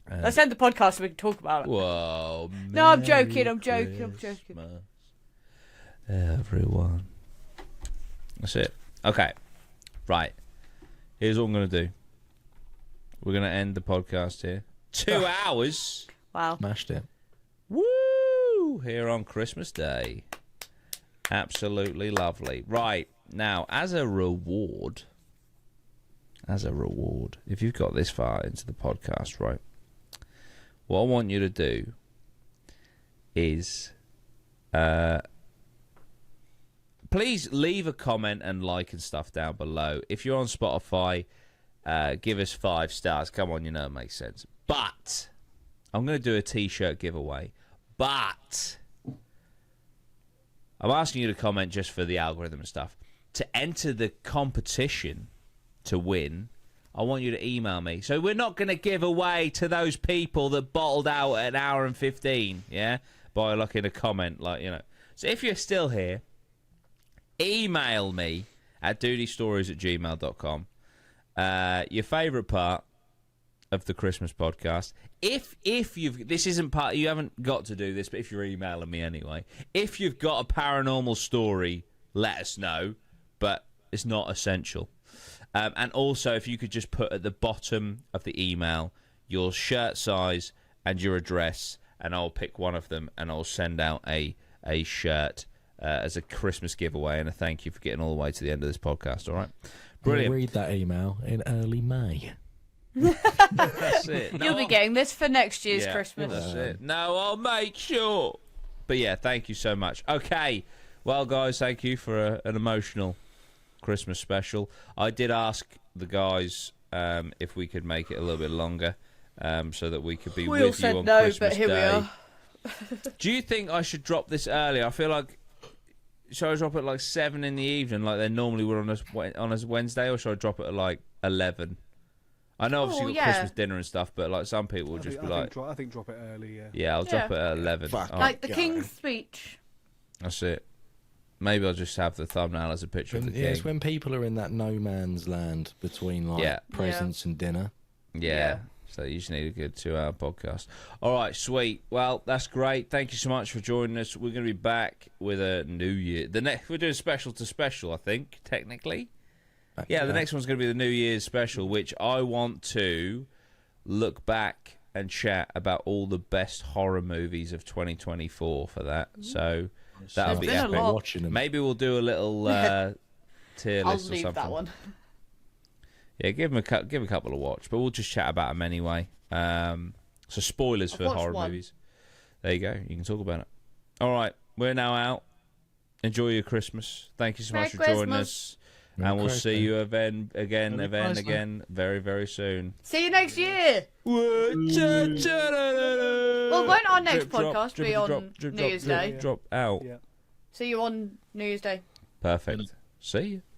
Let's end the podcast so we can talk about it. Whoa. No, I'm Merry joking, I'm joking. Christmas, everyone. That's it. Okay. Right. Here's what I'm going to do. We're going to end the podcast here. 2 hours. Wow. Smashed it. Woo! Here on Christmas Day. Absolutely lovely. Right. Now, as a reward, if you've got this far into the podcast, right, what I want you to do is please leave a comment and like and stuff down below. If you're on Spotify, give us 5 stars. Come on, you know it makes sense. But I'm going to do a t-shirt giveaway. But I'm asking you to comment just for the algorithm and stuff. To enter the competition to win, I want you to email me. So we're not going to give away to those people that bottled out at 1 hour and 15, yeah? By like in a comment, like, you know. So if you're still here, email me at dutystories@gmail.com. Your favourite part of the Christmas podcast. If you've... This isn't part... You haven't got to do this, but if you're emailing me anyway. If you've got a paranormal story, let us know. But it's not essential. And also, if you could just put at the bottom of the email your shirt size and your address, and I'll pick one of them and I'll send out a shirt as a Christmas giveaway and a thank you for getting all the way to the end of this podcast, all right? Brilliant. We'll read that email in early May. That's it. You'll be getting this for next year's Yeah, Christmas. That's it. No, I'll make sure. But yeah, thank you so much. Okay. Well, guys, thank you for an emotional Christmas special. I did ask the guys if we could make it a little bit longer so that we could be We all with you said on no, Christmas but here we Day. are. Do you think I should drop this early? I feel like... Should I drop it at like 7 in the evening like they normally would on a Wednesday, or should I drop it at like 11? I know obviously you've got Christmas dinner and stuff, but like some people will just be like... I think drop it early, yeah. Yeah, I'll drop it at 11. Fuck. Like the King's speech. That's it. Maybe I'll just have the thumbnail as a picture of the king. It's when people are in that no man's land between like presents and dinner. Yeah. So you just need a good 2-hour podcast. All right, sweet. Well, that's great. Thank you so much for joining us. We're going to be back with a new year. We're doing special to special, I think, technically. Yeah, the next one's going to be the New Year's special, which I want to look back and chat about all the best horror movies of 2024 for that. So that'll be been a epic. lot. Watching them. Maybe we'll do a little tier I'll list or leave something. that one. Yeah, give a couple a watch, but we'll just chat about them anyway. So spoilers for watched horror one. movies. There you go. You can talk about it. All right, we're now out. Enjoy your Christmas. Thank you so much for joining us, and we'll see you again, very, very soon. See you next year. Well, won't our next podcast be on New Year's Day? Drop out. Yeah. See you on New Year's Day. Perfect. See you.